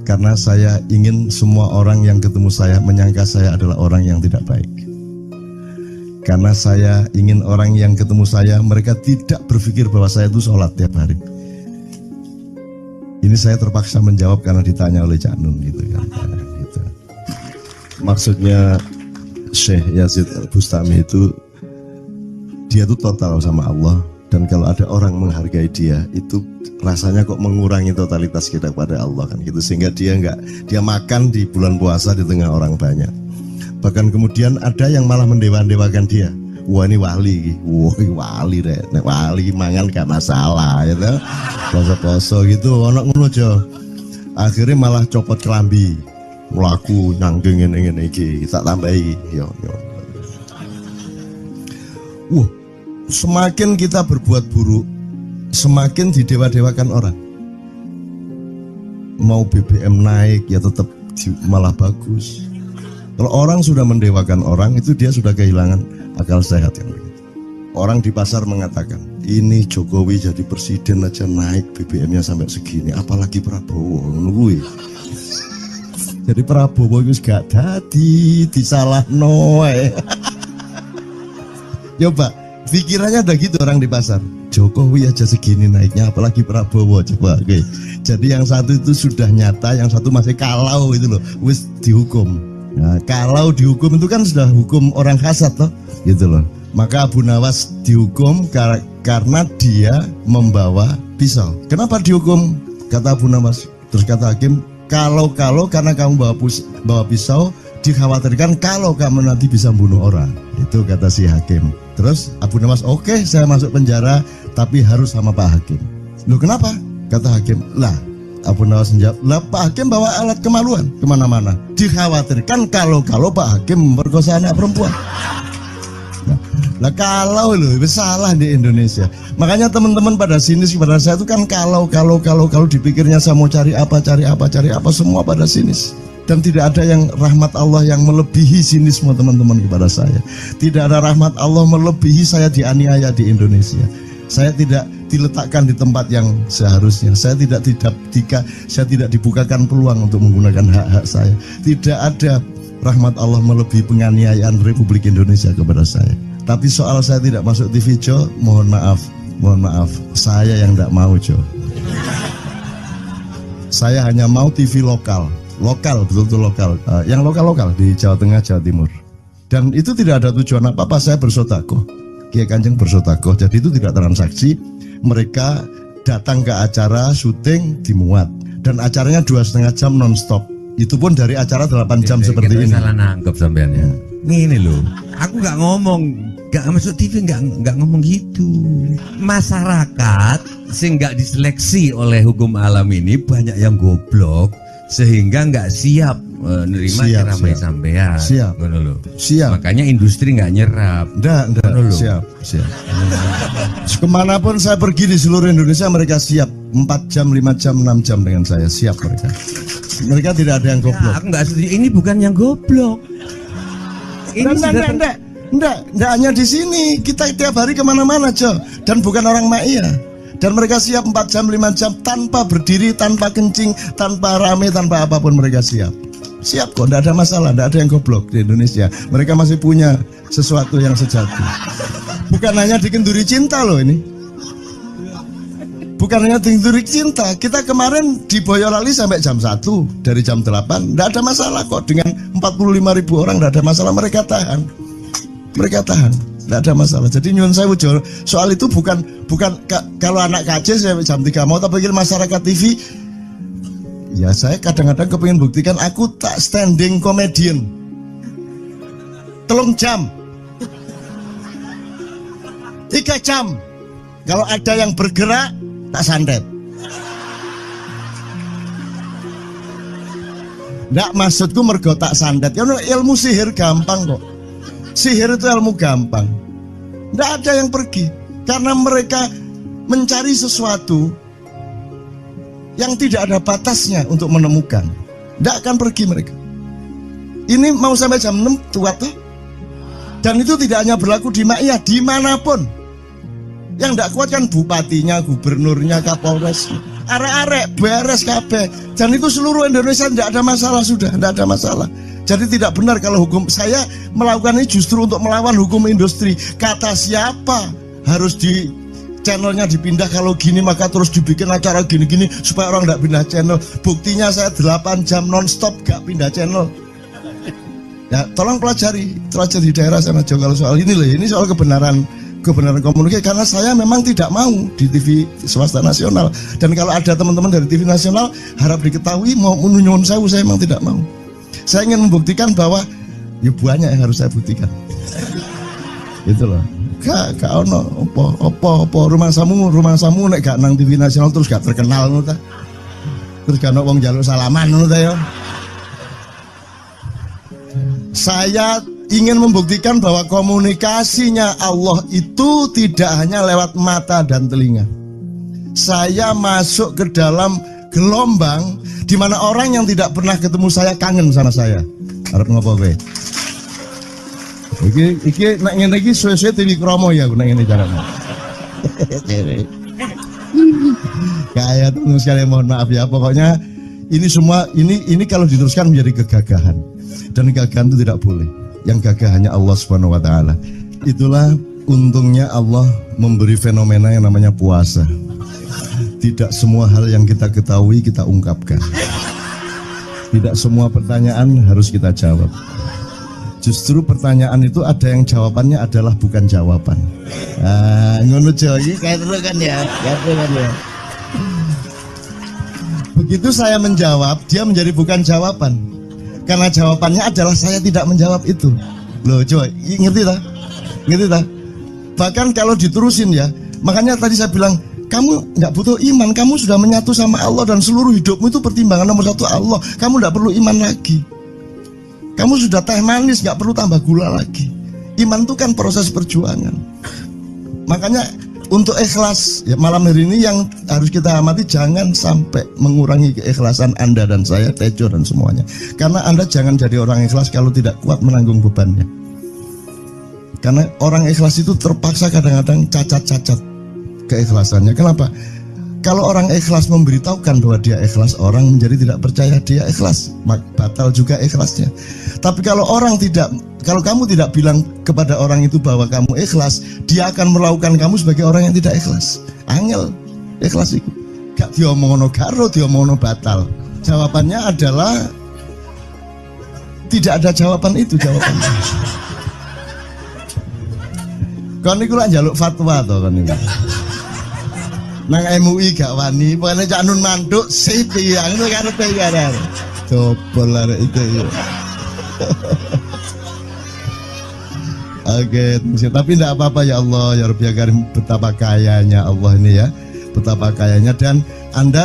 Karena saya ingin semua orang yang ketemu saya menyangka saya adalah orang yang tidak baik. Karena saya ingin orang yang ketemu saya, mereka tidak berpikir bahwa saya itu sholat tiap hari. Ini saya terpaksa menjawab karena ditanya oleh Cak Nun gitu kan. Gitu. Maksudnya Syekh Yazid Bustami itu, dia itu total sama Allah, dan kalau ada orang menghargai dia itu rasanya kok mengurangi totalitas kita kepada Allah kan gitu, sehingga dia makan di bulan puasa di tengah orang banyak. Bahkan kemudian ada yang malah mendewa-dewakan dia. Wah ini wali, wali deh, wali mangan gak masalah, gitu. Poso-poso gitu, ono ngono aja. Akhirnya malah copot kelambi, melaku nyanggeng ngene iki, tak tambahi. Yo. Wah, semakin kita berbuat buruk, semakin didewa-dewakan orang. Mau BBM naik ya tetap malah bagus. Kalau orang sudah mendewakan orang, itu dia sudah kehilangan akal sehat yang begitu. Orang di pasar mengatakan, ini Jokowi jadi presiden aja naik BBM-nya sampai segini, apalagi Prabowo. Nungguin. Jadi Prabowo itu gak dadi disalah noe. Coba pikirannya ada gitu orang di pasar. Jokowi aja segini naiknya, apalagi Prabowo. Coba, oke. Jadi yang satu itu sudah nyata, yang satu masih kalau itu loh, wis dihukum. Nah, kalau dihukum itu kan sudah hukum orang hasad toh, gitu loh. Maka Abu Nawas dihukum karena dia membawa pisau. Kenapa dihukum? Kata Abu Nawas. Terus kata hakim, kalau karena kamu bawa pisau, dikhawatirkan kalau kamu nanti bisa bunuh orang. Itu kata si hakim. Terus Abu Nawas, oke, saya masuk penjara, tapi harus sama Pak Hakim. Loh kenapa? Kata hakim, lah Abu Nawas menjawab, lah Pak Hakim bawa alat kemaluan kemana-mana. Dikhawatirkan kalau Pak Hakim memperkosa anak perempuan. Nah kalau loh, itu salah di Indonesia. Makanya teman-teman pada sinis kepada saya itu kan kalau dipikirnya saya mau cari apa, semua pada sinis. Dan tidak ada yang rahmat Allah yang melebihi sinisme teman-teman kepada saya. Tidak ada rahmat Allah melebihi saya dianiaya di Indonesia. Saya tidak diletakkan di tempat yang seharusnya. Saya tidak dibukakan peluang untuk menggunakan hak-hak saya. Tidak ada rahmat Allah melebihi penganiayaan Republik Indonesia kepada saya. Tapi soal saya tidak masuk TV Jo, mohon maaf, saya yang tidak mau Jo. Saya hanya mau TV lokal, betul-betul lokal, yang lokal di Jawa Tengah, Jawa Timur. Dan itu tidak ada tujuan apa-apa, saya bersodakoh, Kiai Kanjeng bersodakoh, jadi itu tidak transaksi. Mereka datang ke acara syuting dimuat, dan acaranya 2,5 jam non-stop. Itu pun dari acara 8 jam seperti ini. Salah nangkep sampean ya. Ini loh, aku nggak ngomong, nggak masuk TV, nggak ngomong gitu. Masyarakat sing nggak diseleksi oleh hukum alam ini banyak yang goblok sehingga nggak siap menerima ceramah sampean. Siap. Makanya industri nggak nyerap. Nggak. Siap. Kemanapun saya pergi di seluruh Indonesia mereka siap 4 jam, 5 jam, 6 jam dengan saya, siap mereka. Mereka tidak ada yang goblok. Aku nggak setuju. Ini bukan yang goblok. Ini Enggak hanya di sini. Kita tiap hari kemana-mana, Jo. Dan bukan orang Ma'iyah. Dan mereka siap 4 jam, 5 jam tanpa berdiri, tanpa kencing, tanpa rame, tanpa apapun mereka siap. Siap kok, enggak ada masalah, enggak ada yang goblok di Indonesia. Mereka masih punya sesuatu yang sejati. Bukan hanya dikenduri cinta loh ini. Bukan hanya dikenduri cinta. Kita kemarin di Boyolali sampai jam 1, dari jam 8. Enggak ada masalah kok, dengan 45.000 orang enggak ada masalah, mereka tahan. Tidak ada masalah. Jadi nyuwun sewu soal itu bukan kalau anak KJ saya jam 3 mau tak pikir masyarakat TV. Ya saya kadang-kadang kepingin buktikan aku tak standing comedian 3 jam 3 jam. Kalau ada yang bergerak tak santet. Nggak, maksudku mergo tak santet. Ya ilmu sihir gampang kok. Sihir itu ilmu gampang. Tidak ada yang pergi karena mereka mencari sesuatu yang tidak ada batasnya untuk menemukan. Tidak akan pergi mereka. Ini mau sampai jam 6 tuat tuh. Dan itu tidak hanya berlaku di Ma'iyah, dimanapun. Yang tidak kuat kan bupatinya, gubernurnya, kapolres, arek-arek beres kabeh. Dan itu seluruh Indonesia tidak ada masalah sudah, tidak ada masalah. Jadi tidak benar kalau hukum saya melakukan ini justru untuk melawan hukum industri. Kata siapa harus di channelnya dipindah, kalau gini maka terus dibikin acara gini-gini supaya orang tidak pindah channel. Buktinya saya 8 jam non-stop gak pindah channel. Ya tolong pelajari di daerah sana Jo kalau soal ini loh. Ini soal kebenaran komunikasi, karena saya memang tidak mau di TV swasta nasional. Dan kalau ada teman-teman dari TV nasional harap diketahui mau nyuwun sewu, saya memang tidak mau. Saya ingin membuktikan bahwa ya banyak yang harus saya buktikan. Itu loh. Gak ono opo rumah samu nek gak nang TV nasional terus gak terkenal ngono ta. Terus kan wong njaluk salaman ngono ta ya. Saya ingin membuktikan bahwa komunikasinya Allah itu tidak hanya lewat mata dan telinga. Saya masuk ke dalam gelombang di mana orang yang tidak pernah ketemu saya kangen sama saya. Arep ngopo kowe? Iki nek ngene iki suwe-suwe TV kromo ya aku nek ngene carane. Kayak teman sekalian mohon maaf ya, pokoknya ini semua ini kalau diteruskan menjadi kegagahan, dan kegagahan itu tidak boleh. Yang gagah hanya Allah Subhanahu wa taala. Itulah untungnya Allah memberi fenomena yang namanya puasa. Tidak semua hal yang kita ketahui kita ungkapkan. Tidak semua pertanyaan harus kita jawab. Justru pertanyaan itu ada yang jawabannya adalah bukan jawaban. Ngono iki kayak terus kan ya. Begitu saya menjawab, dia menjadi bukan jawaban. Karena jawabannya adalah saya tidak menjawab itu. Loh coba, ngerti tak? Ngerti tak? Bahkan kalau diterusin ya, makanya tadi saya bilang, kamu nggak butuh iman, kamu sudah menyatu sama Allah dan seluruh hidupmu itu pertimbangan nomor satu Allah. Kamu nggak perlu iman lagi. Kamu sudah teh manis, nggak perlu tambah gula lagi. Iman itu kan proses perjuangan. Makanya untuk ikhlas ya, malam hari ini yang harus kita amati, jangan sampai mengurangi keikhlasan Anda dan saya, Tejo dan semuanya. Karena Anda jangan jadi orang ikhlas kalau tidak kuat menanggung bebannya. Karena orang ikhlas itu terpaksa kadang-kadang cacat-cacat keikhlasannya. Kenapa? Kalau orang ikhlas memberitahukan bahwa dia ikhlas, orang menjadi tidak percaya dia ikhlas, batal juga ikhlasnya. Tapi kalau kamu tidak bilang kepada orang itu bahwa kamu ikhlas, dia akan melakukan kamu sebagai orang yang tidak ikhlas. Angel ikhlas itu. Gak diomongno karo, diomongno batal. Jawabannya adalah tidak ada jawaban itu jawabannya. Kon niku lak njaluk fatwa to kon niku. Nang MUI gak wani, pokoknya Cak Nun mantuk sip ya, ngono karepe ya. Coba arek itu ya. Oke, tapi tidak apa-apa ya Allah, ya Rabbi ya Karim, betapa kayanya Allah ini ya, betapa kayanya. Dan Anda